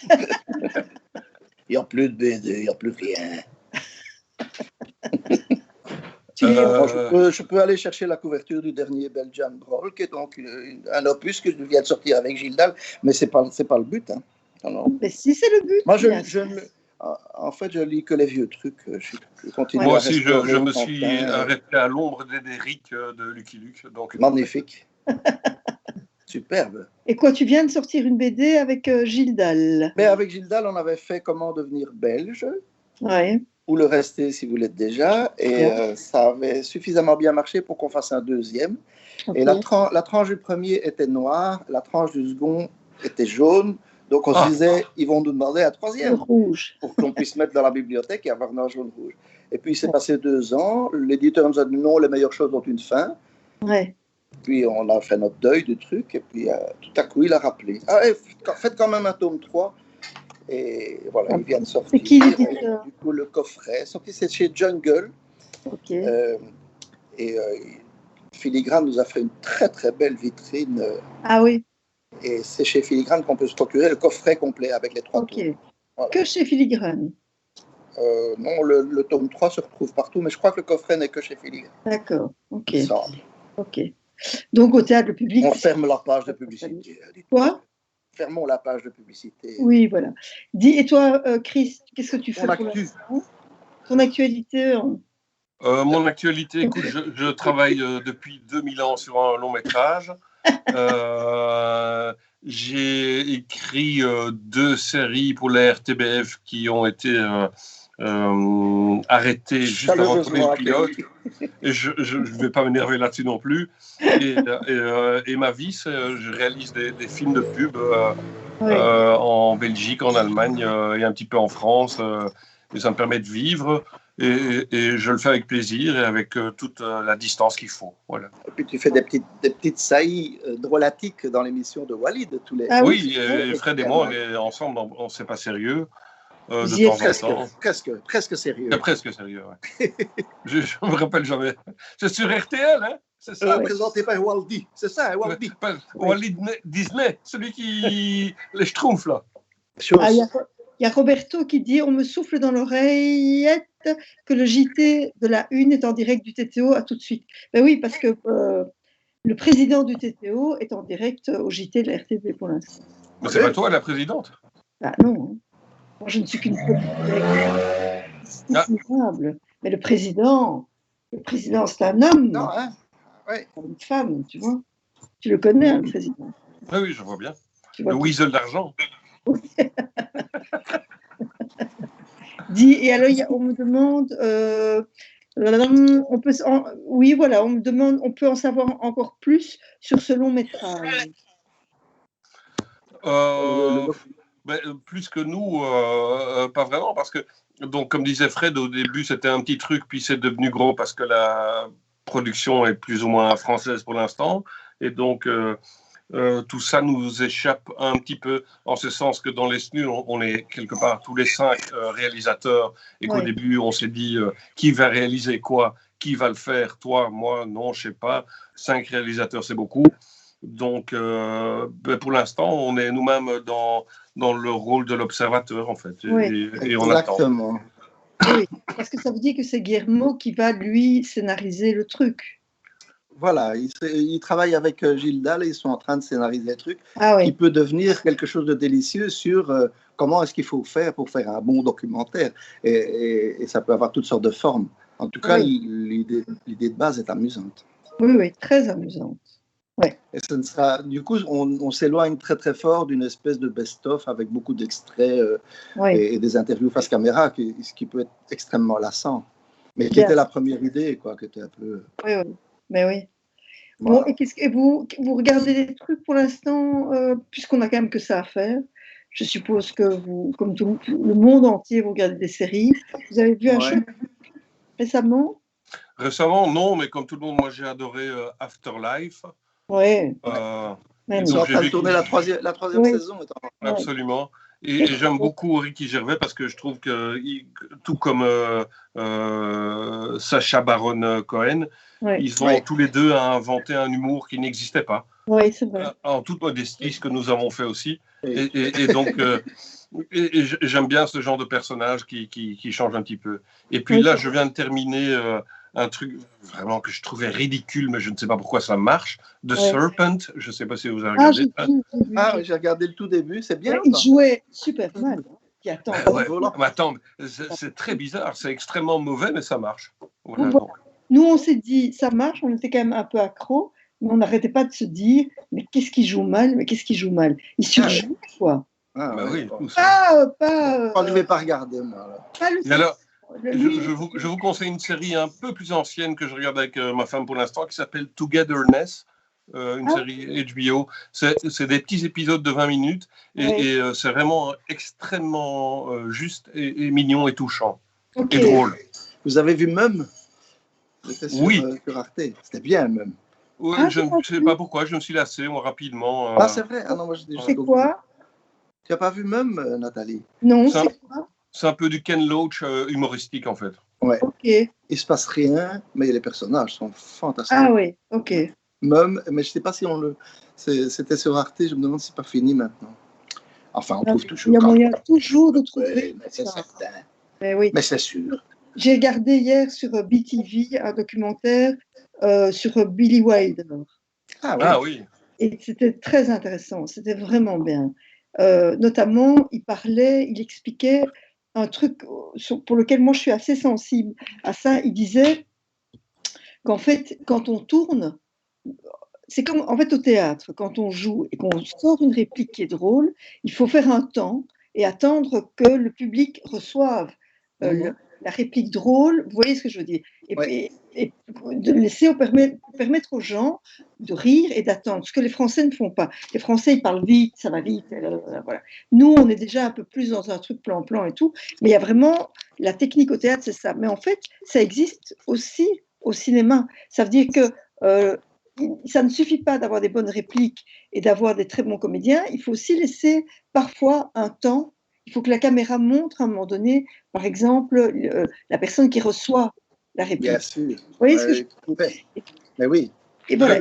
Il n'y a plus de BD, il n'y a plus rien. Je peux aller chercher la couverture du dernier Belgian Brawl, qui est donc un opus que je viens de sortir avec Gilles Dalle, mais c'est pas le but. Hein. Non. Mais si c'est le but. Moi, en fait, je lis que les vieux trucs. Je continue Moi aussi, je me suis arrêté à l'ombre d'Éric de Lucky Luke. Donc... Magnifique. Superbe. Et quoi, tu viens de sortir une BD avec Gilles Dalle? Mais avec Gilles Dalle, on avait fait Comment devenir belge. Oui. Ou le rester si vous l'êtes déjà. Et ça avait suffisamment bien marché pour qu'on fasse un deuxième. Okay. Et la tranche du premier était noire, la tranche du second était jaune. Donc on se disait, ils vont nous demander un troisième rouge pour qu'on puisse mettre dans la bibliothèque et avoir un jaune rouge. Et puis il s'est passé 2 ans, l'éditeur nous a dit non, les meilleures choses ont une fin. Ouais. Puis on a fait notre deuil du truc et puis tout à coup il a rappelé. Faites quand même un tome 3. Et voilà, il vient de sortir. C'est qui l'éditeur? Du coup, le coffret. C'est chez Jungle. Ok. Et Filigrane nous a fait une très très belle vitrine. Ah oui. Et c'est chez Filigrane qu'on peut se procurer le coffret complet avec les 3 tomes. Voilà. Que chez Filigrane? Non, le tome 3 se retrouve partout, mais je crois que le coffret n'est que chez Filigrane. D'accord, ok. Donc au théâtre, le public... On ferme la page de publicité. Quoi? Fermons la page de publicité. Oui, voilà. Dis, et toi, Chris, qu'est-ce que tu fais pour l'instant? Ton actualité Mon actualité, écoute, je travaille depuis 2000 ans sur un long métrage. J'ai écrit 2 séries pour la RTBF qui ont été arrêtées juste avant de tourner le pilote. Et je ne vais pas m'énerver là-dessus non plus. Et ma vie, je réalise des films de pub en Belgique, en Allemagne et un petit peu en France. Et ça me permet de vivre. Et je le fais avec plaisir et avec toute la distance qu'il faut. Voilà. Et puis tu fais des petites saillies drôlatiques dans l'émission de Walid tous les. Ah oui, Fred et moi, on est ensemble, on ne sait pas sérieux de temps en temps. Presque sérieux. Presque sérieux, ouais. Je ne me rappelle jamais. C'est sur RTL, hein? C'est ça. Présenté par Waldi, c'est ça, Waldi. Walid Disney, celui qui les schtroumpfs là. Il y a Roberto qui dit: on me souffle dans l'oreillette que le JT de la Une est en direct du TTO. À tout de suite. Ben oui, parce que le président du TTO est en direct au JT de la RTB pour l'instant. Mais c'est pas toi la présidente? Ah non, moi je ne suis qu'une politique. C'est admirable. Mais le président, c'est un homme. Non, hein? Ouais. Une femme, tu vois. Tu le connais, hein, le président. Oui, je vois bien. Le weasel d'argent. Dit, et alors on me demande, on me demande, on peut en savoir encore plus sur ce long métrage. Plus que nous, pas vraiment, parce que, donc, comme disait Fred, au début c'était un petit truc, puis c'est devenu gros parce que la production est plus ou moins française pour l'instant, et donc tout ça nous échappe un petit peu, en ce sens que dans les SNU, on est quelque part tous les 5 réalisateurs, et qu'au début, on s'est dit qui va réaliser quoi, qui va le faire, toi, moi, non, je sais pas. 5 réalisateurs, c'est beaucoup. Donc, pour l'instant, on est nous-mêmes dans le rôle de l'observateur, en fait, et on attend. Exactement. Oui, parce que ça veut dire que c'est Guillermo qui va, lui, scénariser le truc. Voilà, ils travaillent avec Gilles Dalle et ils sont en train de scénariser des trucs qui peut devenir quelque chose de délicieux sur comment est-ce qu'il faut faire pour faire un bon documentaire. Et ça peut avoir toutes sortes de formes. En tout cas, l'idée de base est amusante. Oui, très amusante. Ouais. Et du coup, on s'éloigne très très fort d'une espèce de best-of avec beaucoup d'extraits et des interviews face caméra, ce qui peut être extrêmement lassant. Mais qui était la première idée, quoi, qui était un peu... Oui. Mais oui. Bon, et vous regardez des trucs pour l'instant, puisqu'on a quand même que ça à faire. Je suppose que vous, comme tout le monde entier, vous regardez des séries. Vous avez vu un show récemment? Récemment, non, mais comme tout le monde, moi j'ai adoré Afterlife. Oui. Ils sont en train de tourner la troisième saison. Absolument. Et j'aime beaucoup Ricky Gervais parce que je trouve que, tout comme Sacha Baron Cohen, ils ont tous les deux inventé un humour qui n'existait pas. Oui, c'est vrai. En toute modestie, ce que nous avons fait aussi. Et donc, j'aime bien ce genre de personnage qui change un petit peu. Et puis là, je viens de terminer un truc vraiment que je trouvais ridicule, mais je ne sais pas pourquoi ça marche. The Serpent, je ne sais pas si vous avez regardé. J'ai regardé le tout début, c'est bien. Il jouait super mal. Attends, c'est très bizarre, c'est extrêmement mauvais, mais ça marche. Voilà, nous, on s'est dit, ça marche, on était quand même un peu accro, mais on n'arrêtait pas de se dire, mais qu'est-ce qui joue mal? Il surjoue, quoi. Oui. Je ne vais pas regarder, moi. Alors, je vous conseille une série un peu plus ancienne que je regarde avec ma femme pour l'instant, qui s'appelle Togetherness, une série HBO. C'est des petits épisodes de 20 minutes, et c'est vraiment extrêmement juste et mignon et touchant. Et drôle. Vous avez vu Mum? Oui. Sur Arte. C'était bien, Mum. Oui, je ne sais pas pourquoi, je me suis lassé, moi, rapidement. C'est vrai. Non, moi, c'est quoi? Tu n'as pas vu Mum, Nathalie? Non, c'est quoi? C'est un peu du Ken Loach humoristique, en fait. Ouais. Il ne se passe rien, mais les personnages sont fantastiques. Ah oui, ok. Mum, mais je ne sais pas si c'était sur Arte, je me demande si c'est pas fini maintenant. Enfin, on trouve toujours. Il y a moyen toujours de trouver. C'est certain. Mais c'est sûr. J'ai regardé hier sur BTV un documentaire sur Billy Wilder. Ah oui. Et c'était très intéressant, c'était vraiment bien. Notamment, il expliquait un truc pour lequel moi je suis assez sensible à ça. Il disait, qu'en fait, quand on tourne, c'est comme en fait au théâtre, quand on joue et qu'on sort une réplique qui est drôle, il faut faire un temps et attendre que le public reçoive la réplique drôle. Vous voyez ce que je veux dire? Et Ouais. puis et de laisser permettre aux gens de rire et d'attendre, ce que les Français ne font pas. Les Français, ils parlent vite, ça va vite. Voilà. Nous, on est déjà un peu plus dans un truc plan-plan et tout, mais il y a vraiment la technique au théâtre, c'est ça. Mais en fait, ça existe aussi au cinéma. Ça veut dire que ça ne suffit pas d'avoir des bonnes répliques et d'avoir des très bons comédiens, il faut aussi laisser parfois un temps. Il faut que la caméra montre à un moment donné, par exemple, la personne qui reçoit la réplique. Bien sûr. Vous voyez ce que je veux dire? Mais oui. Et voilà.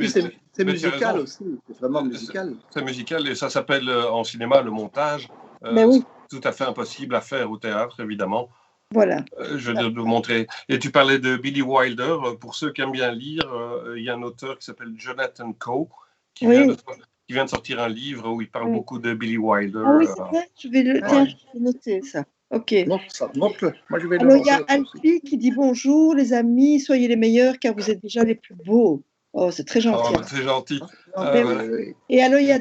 C'est musical aussi, c'est vraiment musical. C'est musical et ça s'appelle en cinéma le montage. Oui. C'est tout à fait impossible à faire au théâtre, évidemment. Voilà. Je vais vous montrer. Et tu parlais de Billy Wilder. Pour ceux qui aiment bien lire, il y a un auteur qui s'appelle Jonathan Coe qui vient de sortir un livre où il parle beaucoup de Billy Wilder. Ah oui, c'est vrai. Je vais noter ça. Ok. Note-le. Moi, je vais Alors, il y a Alfie qui dit bonjour, les amis, soyez les meilleurs car vous êtes déjà les plus beaux. Oh, c'est très gentil. Oh, c'est gentil. Voilà. Et alors, il y a.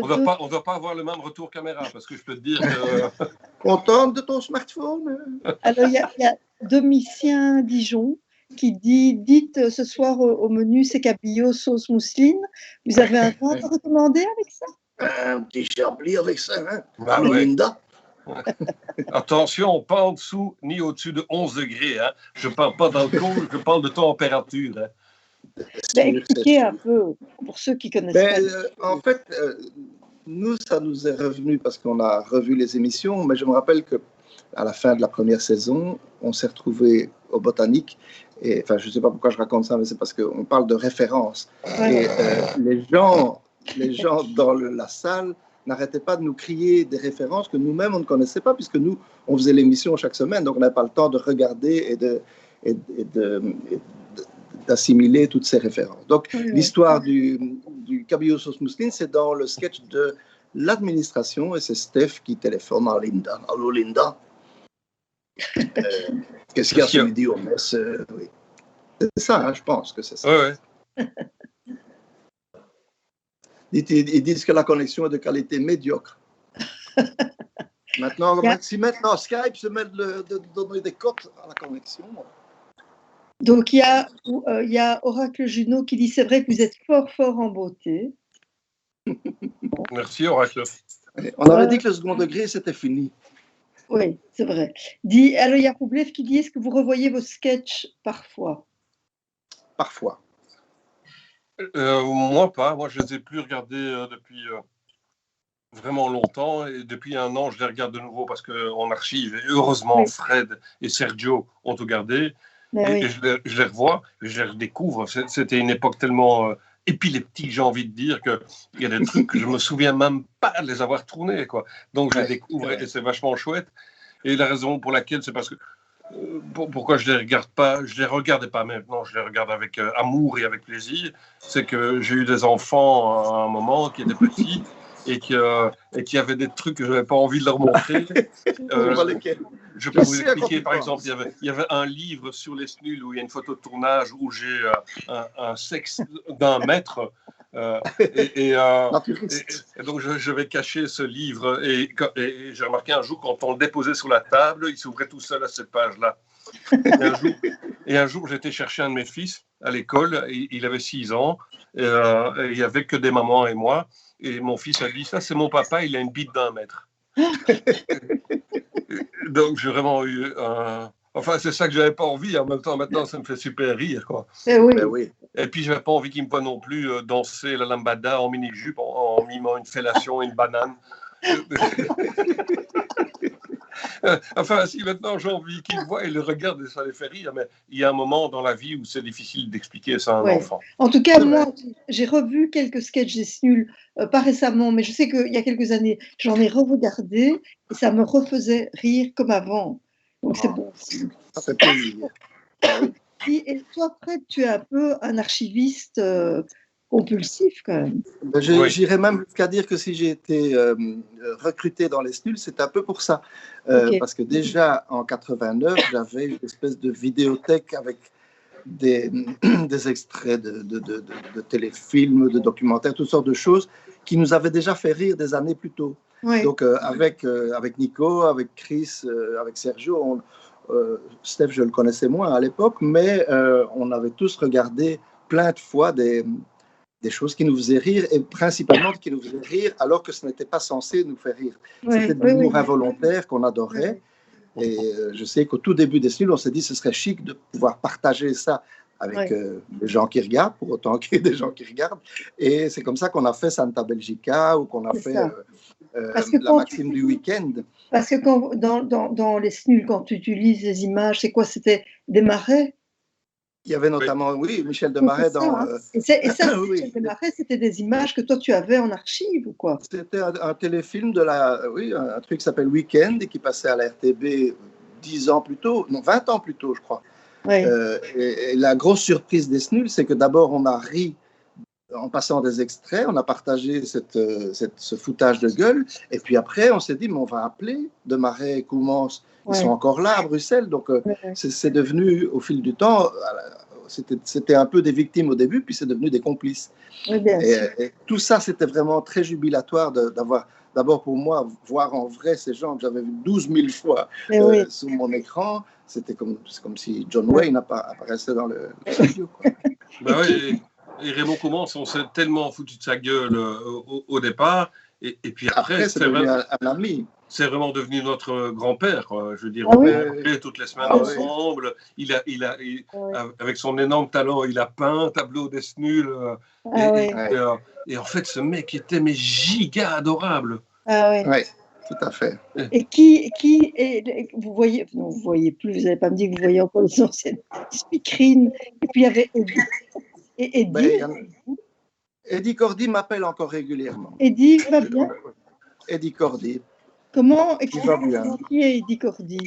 On ne doit pas avoir le même retour caméra parce que je peux te dire que. Contente de ton smartphone? Alors, il y a Domitien Dijon qui dit dites ce soir au menu c'est cabillaud sauce mousseline. Vous avez un vin à recommander avec ça? Un petit chablis avec ça, hein? Bah, Linda. Ouais. Attention, pas en dessous ni au-dessus de 11 degrés. Hein. Je ne parle pas d'alcool, je parle de température. Hein. Expliquez un peu pour ceux qui connaissent pas. En fait, nous, ça nous est revenu parce qu'on a revu les émissions, mais je me rappelle qu'à la fin de la première saison, on s'est retrouvés au Botanique. Et, enfin, je ne sais pas pourquoi je raconte ça, mais c'est parce qu'on parle de référence. Et les gens dans la salle n'arrêtaient pas de nous crier des références que nous-mêmes, on ne connaissait pas, puisque nous, on faisait l'émission chaque semaine, donc on n'avait pas le temps de regarder et d'assimiler toutes ces références. Donc, l'histoire du cabillaud sauce mousseline, c'est dans le sketch de l'administration, et c'est Steph qui téléphone à Linda. Allô, Linda? Qu'est-ce qu'il y a sur l'idée? Oui. C'est ça, hein, je pense que c'est ça. Ouais. Ils disent que la connexion est de qualité médiocre. Maintenant, si maintenant Skype se met de donner des cotes à la connexion. Donc, il y a Oracle Juno qui dit c'est vrai que vous êtes fort, fort en beauté. Merci, Oracle. On avait dit que le second degré, c'était fini. Oui, c'est vrai. Alors, il y a Roublev qui dit est-ce que vous revoyez vos sketchs parfois? Parfois. Moi, pas. Moi, je ne les ai plus regardés depuis vraiment longtemps. Et depuis un an, je les regarde de nouveau parce qu'on archive. Et heureusement, Fred et Sergio ont tout gardé. Et je les revois, je les redécouvre. C'était une époque tellement épileptique, j'ai envie de dire, qu'il y a des trucs que je ne me souviens même pas de les avoir tournés, quoi. Donc, je les découvre et c'est vachement chouette. Et la raison pour laquelle, c'est parce que pourquoi je ne les regarde pas, je ne les regardais pas maintenant, je les regarde avec amour et avec plaisir, c'est que j'ai eu des enfants à un moment qui étaient petits et qui avaient des trucs que je n'avais pas envie de leur montrer. Je peux vous expliquer, par exemple, il y avait un livre sur les snuls où il y a une photo de tournage où j'ai un sexe d'1 mètre. Et donc je vais cacher ce livre et j'ai remarqué un jour quand on le déposait sur la table, il s'ouvrait tout seul à cette page-là. Et un jour j'étais chercher un de mes fils à l'école, il avait 6 ans, et il n'y avait que des mamans et moi, et mon fils a dit ça c'est mon papa, il a une bite d'1 mètre. Donc j'ai vraiment eu enfin c'est ça que j'avais pas envie, en même temps maintenant ça me fait super rire, quoi. Oui. Et puis, je n'avais pas envie qu'il me voie non plus danser la lambada en mini-jupe en mimant une fellation et une banane. Enfin, si maintenant j'ai envie qu'il me voie et le regarde et ça les fait rire, mais il y a un moment dans la vie où c'est difficile d'expliquer ça à un enfant. En tout cas, moi, j'ai revu quelques sketchs des Snuls, pas récemment, mais je sais qu'il y a quelques années, j'en ai re-regardé et ça me refaisait rire comme avant. Donc, c'est bon. Ça fait plaisir. Et toi, Fred, tu es un peu un archiviste compulsif quand même. J'irais même jusqu'à dire que si j'ai été recruté dans les Snuls, c'est un peu pour ça. Parce que déjà en 89, j'avais une espèce de vidéothèque avec des, des extraits de téléfilms, de documentaires, toutes sortes de choses qui nous avaient déjà fait rire des années plus tôt. Oui. Donc, avec Nico, avec Chris, avec Sergio, Steph, je le connaissais moins à l'époque, mais on avait tous regardé plein de fois des choses qui nous faisaient rire, et principalement qui nous faisaient rire alors que ce n'était pas censé nous faire rire. C'était de l'humour involontaire qu'on adorait. Et je sais qu'au tout début des Snuls, on s'est dit que ce serait chic de pouvoir partager ça avec les gens qui regardent, pour autant qu'il y ait des gens qui regardent. Et c'est comme ça qu'on a fait Santa Belgica, ou qu'on a fait la Maxime du week-end. Parce que quand, dans les Snuls, quand tu utilises les images, c'est quoi? C'était des marais? Il y avait notamment, oui, Michel Desmarais dans... Et ça, Michel Desmarais, c'était des images que toi, tu avais en archive ou quoi? C'était un téléfilm un truc qui s'appelle Weekend, et qui passait à la RTB 10 ans plus tôt, non, 20 ans plus tôt, je crois. Oui. Et la grosse surprise des Snuls, c'est que d'abord, on a ri en passant des extraits, on a partagé ce foutage de gueule, et puis après, on s'est dit, mais on va appeler Desmarais et Coumans. Ils sont encore là à Bruxelles, donc c'est devenu, au fil du temps, c'était un peu des victimes au début, puis c'est devenu des complices. Et tout ça, c'était vraiment très jubilatoire d'avoir, d'abord pour moi, voir en vrai ces gens que j'avais vus 12 000 fois sur mon écran. C'était comme si John Wayne apparaissait dans le studio. Ben oui, et Raymond Coumans, on s'est tellement foutu de sa gueule au départ, et puis après c'est devenu un ami. C'est vraiment devenu notre grand-père, quoi. Je veux dire, Ah on oui. est toutes les semaines ensemble. Avec son énorme talent, il a peint un tableau des Snuls. Et en fait, ce mec était giga adorable. Ah oui. Oui, tout à fait. Et vous voyez plus, vous n'allez pas me dire que vous voyez encore les anciennes speakerines. Et puis il y avait Eddie. Eddie Cordy m'appelle encore régulièrement. Eddie va bien. Eddie Cordy. Comment expliquer qui est Eddie Cordy?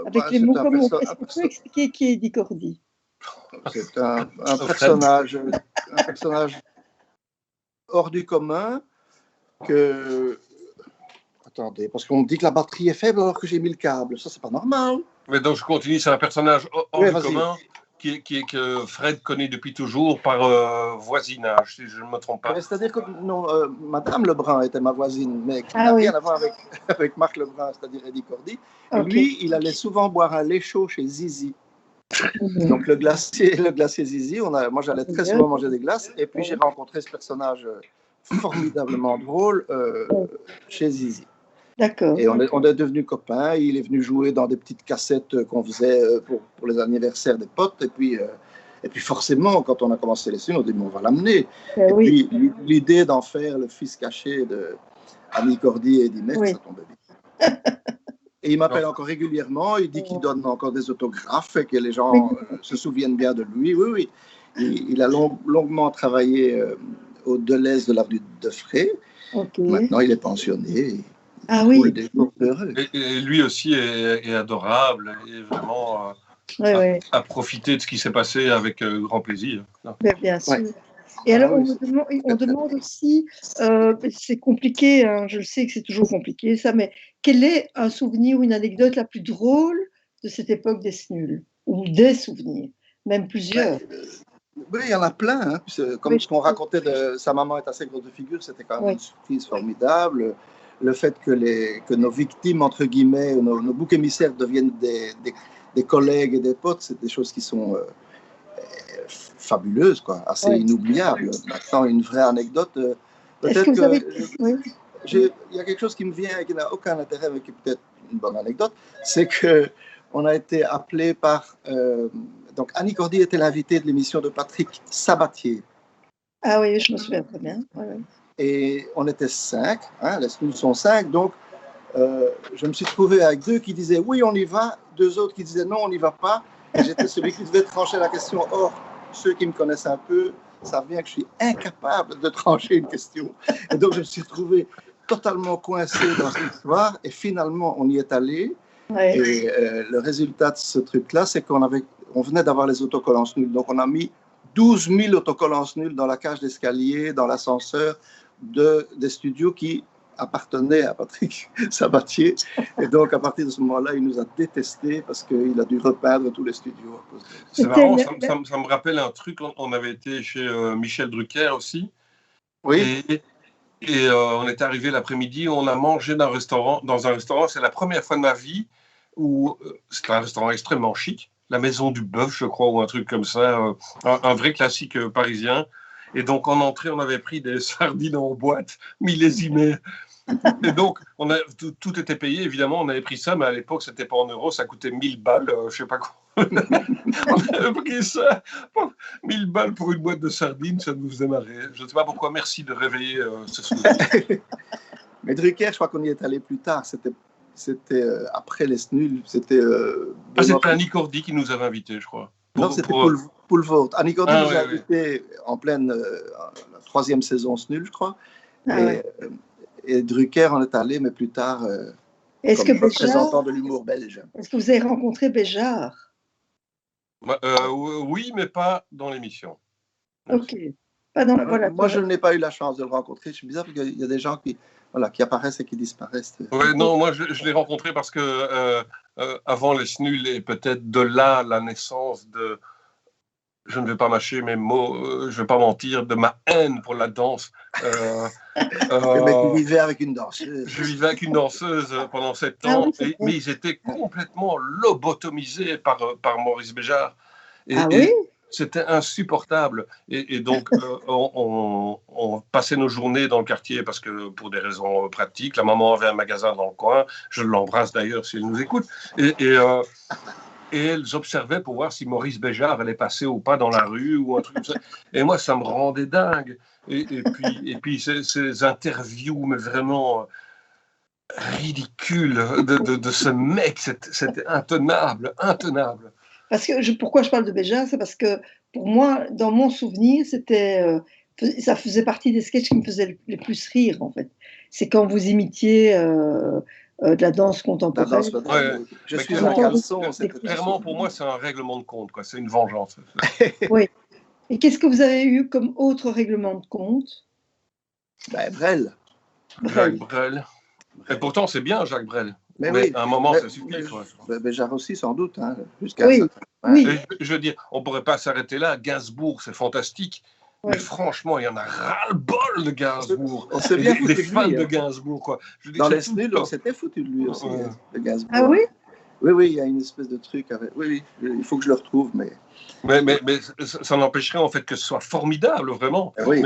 Avec les mots comme est-ce que tu peux expliquer qui est Eddie Cordy? C'est un personnage hors du commun que... Attendez, parce qu'on me dit que la batterie est faible alors que j'ai mis le câble. Ça, c'est pas normal. Mais donc, je continue. C'est un personnage hors du commun que Fred connaît depuis toujours par voisinage, si je ne me trompe pas. C'est-à-dire que Madame Lebrun était ma voisine, mais qui n'a rien à voir avec Marc Lebrun, c'est-à-dire Eddie Cordy. Lui, il allait souvent boire un lait chaud chez Zizi. Donc le glacier Zizi, moi j'allais très souvent manger des glaces, et puis j'ai rencontré ce personnage formidablement drôle chez Zizi. D'accord. Et on est devenus copains. Il est venu jouer dans des petites cassettes qu'on faisait pour les anniversaires des potes. Et puis forcément, quand on a commencé les Snuls, on dit on va l'amener. Puis l'idée d'en faire le fils caché de Annie Cordy et Eddie Merckx, ça tombait bien. Et il m'appelle encore régulièrement. Il dit qu'il donne encore des autographes et que les gens se souviennent bien de lui. Oui. Il a longuement travaillé au Deleuze de l'avenue de Frey. Maintenant, il est pensionné. Ah oui. Et lui aussi est adorable et vraiment à profiter de ce qui s'est passé avec grand plaisir. Bien sûr. Et alors, on demande aussi, c'est compliqué, hein, je le sais que c'est toujours compliqué ça, mais quel est un souvenir ou une anecdote la plus drôle de cette époque des Snuls? Ou des souvenirs, même plusieurs? Oui, il y en a plein. Hein. Comme ce qu'on racontait de sa maman est assez grosse de figure, c'était quand même une surprise formidable. Le fait que nos victimes, entre guillemets, nos boucs émissaires deviennent des collègues et des potes, c'est des choses qui sont fabuleuses, quoi, assez inoubliables. Maintenant, une vraie anecdote, peut-être il y a quelque chose qui me vient et qui n'a aucun intérêt, mais qui est peut-être une bonne anecdote, c'est qu'on a été appelé par... donc, Annie Cordy était l'invitée de l'émission de Patrick Sabatier. Ah oui, je me souviens très bien. Et on était 5, hein, les Snuls sont 5, donc je me suis trouvé avec 2 qui disaient oui, on y va, 2 autres qui disaient non, on n'y va pas. Et j'étais celui qui devait trancher la question. Or, ceux qui me connaissent un peu savent bien que je suis incapable de trancher une question. Et donc, je me suis retrouvé totalement coincé dans cette histoire. Et finalement, on y est allé. Et le résultat de ce truc-là, c'est qu'on venait d'avoir les autocollants Snuls. Donc, on a mis 12 000 autocollants Snuls dans la cage d'escalier, dans l'ascenseur des studios qui appartenait à Patrick Sabatier. Et donc, à partir de ce moment-là, il nous a détestés parce qu'il a dû repeindre tous les studios. C'est marrant, ça me rappelle un truc. On avait été chez Michel Drucker aussi. Oui. Et on est arrivé l'après-midi, on a mangé dans un restaurant. C'est la première fois de ma vie où c'était un restaurant extrêmement chic, la Maison du Bœuf, je crois, ou un truc comme ça, un vrai classique parisien. Et donc, en entrée, on avait pris des sardines en boîte, millésimées. Et donc, tout était payé, évidemment. On avait pris ça, mais à l'époque, c'était pas en euros, ça coûtait 1000 balles, je sais pas quoi. On avait pris ça, 1000 balles pour une boîte de sardines, ça nous faisait marrer. Je ne sais pas pourquoi, merci de réveiller ce souvenir. Mais Drucker, je crois qu'on y est allé plus tard. C'était après les Snuls. C'était Annie Cordy qui nous avait invités, je crois. Non, c'était Poulvord. Annie Cordy nous a invités en pleine la 3e saison Snul, je crois. Et Drucker en est allé, mais plus tard, comme représentant de l'humour belge. Est-ce que vous avez rencontré Béjart? Oui, mais pas dans l'émission. Ok. Moi, je n'ai pas eu la chance de le rencontrer. Je suis bizarre parce qu'il y a des gens qui apparaissent et qui disparaissent. Non, moi, je l'ai rencontré parce que avant les Snuls, et peut-être de là la naissance de... Je ne vais pas mâcher mes mots, je ne vais pas mentir, de ma haine pour la danse. Mais tu vivais avec une danseuse. Je vivais avec une danseuse pendant 7 ans, mais ils étaient complètement lobotomisés par Maurice Béjart. Et c'était insupportable. Et donc, on passait nos journées dans le quartier parce que, pour des raisons pratiques, la maman avait un magasin dans le coin. Je l'embrasse d'ailleurs si elle nous écoute. Et elles observaient pour voir si Maurice Béjart allait passer ou pas dans la rue ou un truc comme ça. Et moi, ça me rendait dingue. Et puis ces interviews, mais vraiment ridicules de ce mec, c'était intenable. Parce que pourquoi je parle de Béjart, c'est parce que pour moi, dans mon souvenir, ça faisait partie des sketchs qui me faisaient le plus rire, en fait. C'est quand vous imitiez de la danse contemporaine. Je suis un caleçon. Clairement, pour moi, c'est un règlement de compte, quoi. C'est une vengeance. Oui. Et qu'est-ce que vous avez eu comme autre règlement de compte? Brel. Jacques Brel. Et pourtant, c'est bien, Jacques Brel. Mais oui, à un moment, ça suffit. Béjart aussi, sans doute. Hein, oui. Je veux dire, on ne pourrait pas s'arrêter là. Gainsbourg, c'est fantastique. Oui. Mais franchement, il y en a ras-le-bol de Gainsbourg. On s'est bien foutu des fans de lui, de Gainsbourg, quoi. Je dis, dans les Snuls, on s'était foutu de lui aussi, de Gainsbourg. Ah oui? Oui, il y a une espèce de truc avec... Oui, il faut que je le retrouve, mais ça n'empêcherait en fait que ce soit formidable, vraiment. Oui.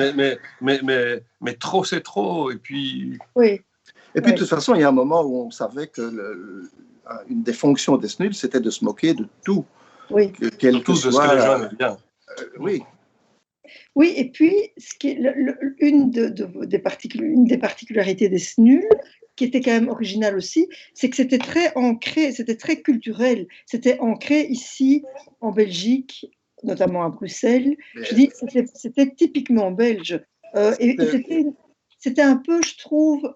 Mais trop, c'est trop. Et puis... Oui. Et puis, de toute façon, il y a un moment où on savait que une des fonctions des Snuls, c'était de se moquer de tout. Oui. Surtout de ce que les gens aiment bien. Oui. Oui, et puis, une des particularités des Snuls, qui était quand même originale aussi, c'est que c'était très ancré, c'était très culturel. C'était ancré ici, en Belgique, notamment à Bruxelles. Je dis, c'était typiquement belge. Et c'était un peu, je trouve,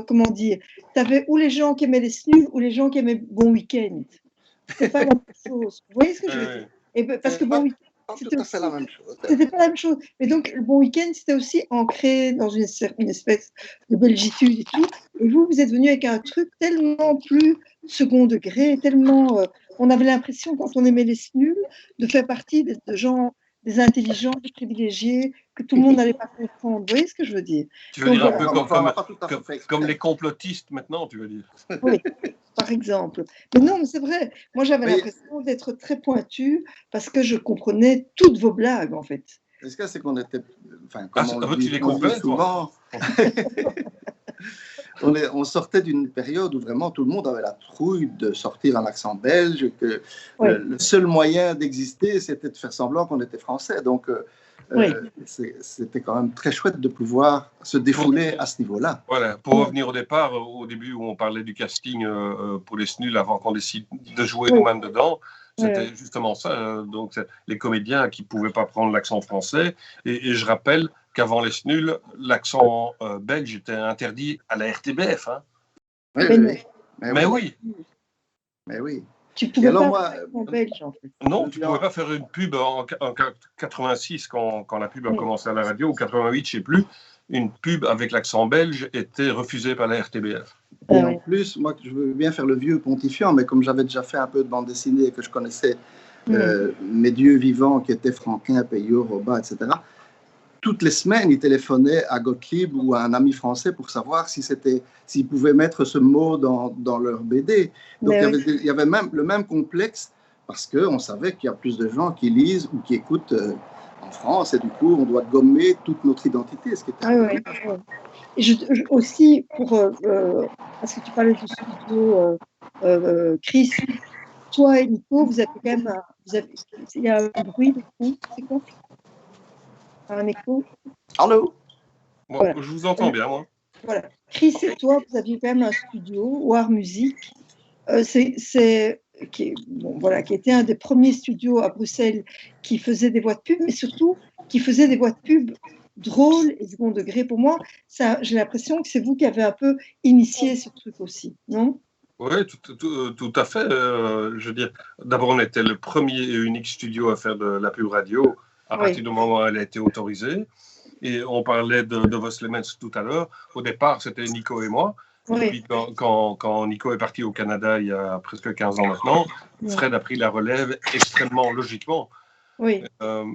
comment dire, tu avais ou les gens qui aimaient les Snuls ou les gens qui aimaient Bon Week-end. C'était pas la même chose. Vous voyez ce que je veux dire? Et parce que Bon Week-end, c'était tout à fait la même chose. C'était pas la même chose. Mais donc, le Bon Week-end, c'était aussi ancré dans une espèce de belgitude et tout. Et vous êtes venu avec un truc tellement plus second degré, tellement... on avait l'impression, quand on aimait les Snuls, de faire partie de gens, des intelligents, des privilégiés, que tout le monde n'allait pas comprendre. Vous voyez ce que je veux dire? Tu veux dire un peu comme les complotistes maintenant, tu veux dire? Oui, par exemple. Mais non, mais c'est vrai. Moi, j'avais l'impression d'être très pointue parce que je comprenais toutes vos blagues, en fait. Est-ce que c'est qu'on était... Enfin, tu les comprends souvent. On sortait d'une période où vraiment tout le monde avait la trouille de sortir un accent belge, que le seul moyen d'exister, c'était de faire semblant qu'on était français. Donc, c'était quand même très chouette de pouvoir se défouler à ce niveau-là. Voilà, pour revenir au départ, au début où on parlait du casting pour les Snuls avant qu'on décide de jouer nous-mêmes dedans, c'était justement ça. Donc, les comédiens qui ne pouvaient pas prendre l'accent français. Et je rappelle qu'avant les Snuls, l'accent belge était interdit à la RTBF. Hein. Mais oui. Tu ne pouvais pas faire en belge, en fait. Non, tu ne pouvais pas faire une pub en 86 quand la pub a commencé à la radio, ou 88, je ne sais plus. une pub avec l'accent belge était refusée par la RTBF. Et en plus, moi, je veux bien faire le vieux pontifiant, mais comme j'avais déjà fait un peu de bande dessinée et que je connaissais mes dieux vivants qui étaient Franquin, Peyo, Robin, etc., toutes les semaines, ils téléphonaient à Gottlieb ou à un ami français pour savoir s'ils pouvaient mettre ce mot dans leur BD. Donc, il y avait même le même complexe parce qu'on savait qu'il y a plus de gens qui lisent ou qui écoutent en France et du coup, on doit gommer toute notre identité. Ce qui était Et aussi, parce que tu parlais du studio Chris, toi et Nico, vous avez quand même il y a un bruit de fond, c'est quoi? Un écho? Allô? Bon, voilà. Je vous entends bien, moi. Voilà. Chris et toi, vous aviez quand même un studio, War Music, qui était un des premiers studios à Bruxelles qui faisait des voix de pub, mais surtout qui faisait des voix de pub drôles et second degré. Pour moi, j'ai l'impression que c'est vous qui avez un peu initié ce truc aussi, non? Oui, tout à fait. Je veux dire, d'abord, on était le premier et unique studio à faire de la pub radio à partir du moment où elle a été autorisée. Et on parlait de Vos Lemens tout à l'heure. Au départ, c'était Nico et moi. Et puis, quand Nico est parti au Canada il y a presque 15 ans maintenant, Fred a pris la relève extrêmement logiquement. Oui.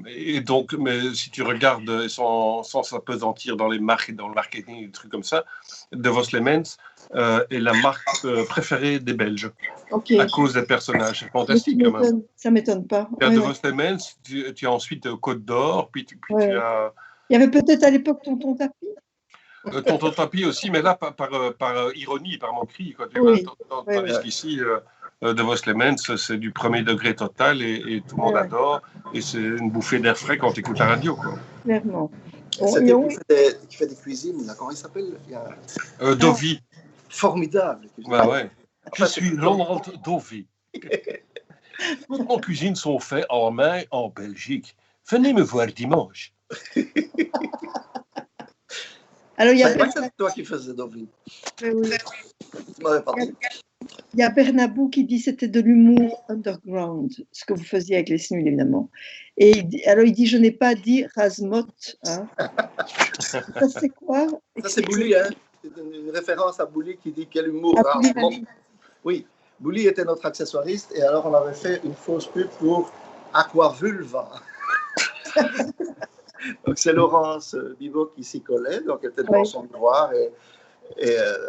Et donc, mais si tu regardes sans s'apesantir dans les marques et dans le marketing, des trucs comme ça, De Vos Lemens est la marque préférée des Belges à cause des personnages. C'est fantastique quand même. Ça ne m'étonne pas. Tu as De Vos Lemens, tu as ensuite Côte d'Or, puis tu as... Il y avait peut-être à l'époque Tonton Tapis. Tonton Tapis aussi, mais là, par ironie, par moquerie. Quoi, tu vois, tandis qu'ici... De Vos Lemens, c'est du premier degré total et tout le monde adore. Et c'est une bouffée d'air frais quand tu écoutes la radio. Quoi. Clairement. C'est qui fait des cuisines, là. Comment il s'appelle? Dovi. Formidable. Bah ouais. Je suis Laurent Dovi. Toutes nos cuisines sont faites en main en Belgique. Venez me voir dimanche. Alors, c'est toi qui faisais Dovi. Oui. Il y a Bernabou qui dit que c'était de l'humour underground, ce que vous faisiez avec les Snuls, évidemment. Et il dit, je n'ai pas dit Razmot. Hein. Ça, c'est quoi? Ça, c'est Bouli, hein. C'est une référence à Bouli qui dit quel humour Razmot. Oui, Bouli était notre accessoiriste et alors on avait fait une fausse pub pour Aquavulva. Donc c'est Laurence Bibot qui s'y collait, donc elle était devant son miroir et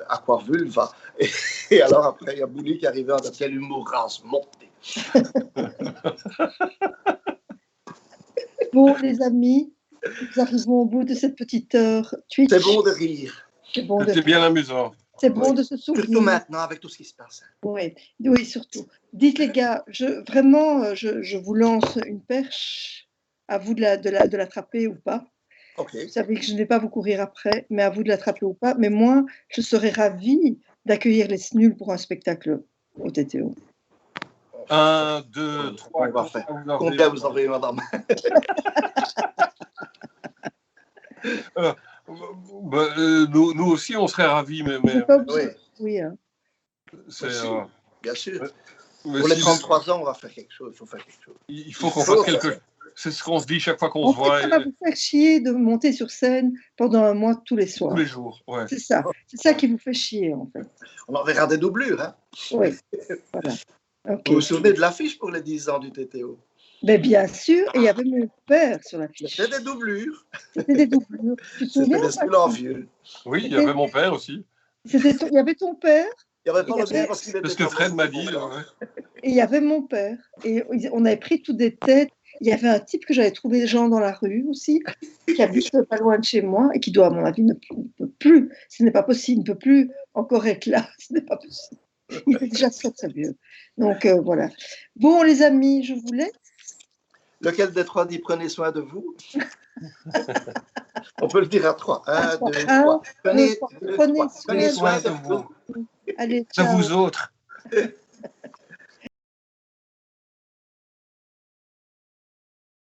Aquavulva. Et alors après, il y a Bouli qui arrivait avec quel humour monté. Bon, les amis, nous arrivons au bout de cette petite heure Twitch. C'est bon de rire. C'était bien amusant. C'est bon de se souvenir. Surtout maintenant, avec tout ce qui se passe. Oui, surtout. Dites les gars, je vous lance une perche. À vous de l'attraper ou pas. Vous savez que je ne vais pas vous courir après, mais à vous de l'attraper ou pas. Mais moi, je serais ravie d'accueillir les Snuls pour un spectacle au TTO. 1, 2, 3, combien vous envoyez, madame? Nous aussi, on serait ravis, mais... Oui. Hein. Bien sûr. Pour les 33 ans, on va faire quelque chose. Il faut faire quelque chose. Il faut qu'on fasse quelque chose. C'est ce qu'on se dit chaque fois qu'on se voit. Ça va vous faire chier de monter sur scène pendant un mois tous les soirs. Tous les jours, ouais. C'est ça qui vous fait chier, en fait. On enverra des doublures, hein. Oui, voilà. Okay. Vous vous souvenez de l'affiche pour les 10 ans du TTO? Mais bien sûr, et il y avait mon père sur l'affiche. C'était des doublures. C'était des doublures. C'était des Snuls en vieux. Oui, il y avait mon père aussi. Il y avait ton père. Il y avait ton père parce qu'il était... Parce que Fred m'a dit. Et il y avait mon père. Et on avait pris toutes des têtes. Il y avait un type que j'avais trouvé des gens dans la rue aussi, qui habite pas loin de chez moi et qui doit, à mon avis, ne peut plus. Ce n'est pas possible. Il ne peut plus encore être là. Ce n'est pas possible. Il est déjà très, très vieux. Donc, voilà. Bon, les amis, je vous laisse. Lequel des trois dit prenez soin de vous? On peut le dire à 3. 1, 2, 3. Prenez soin de vous. Allez, ciao. à vous autres.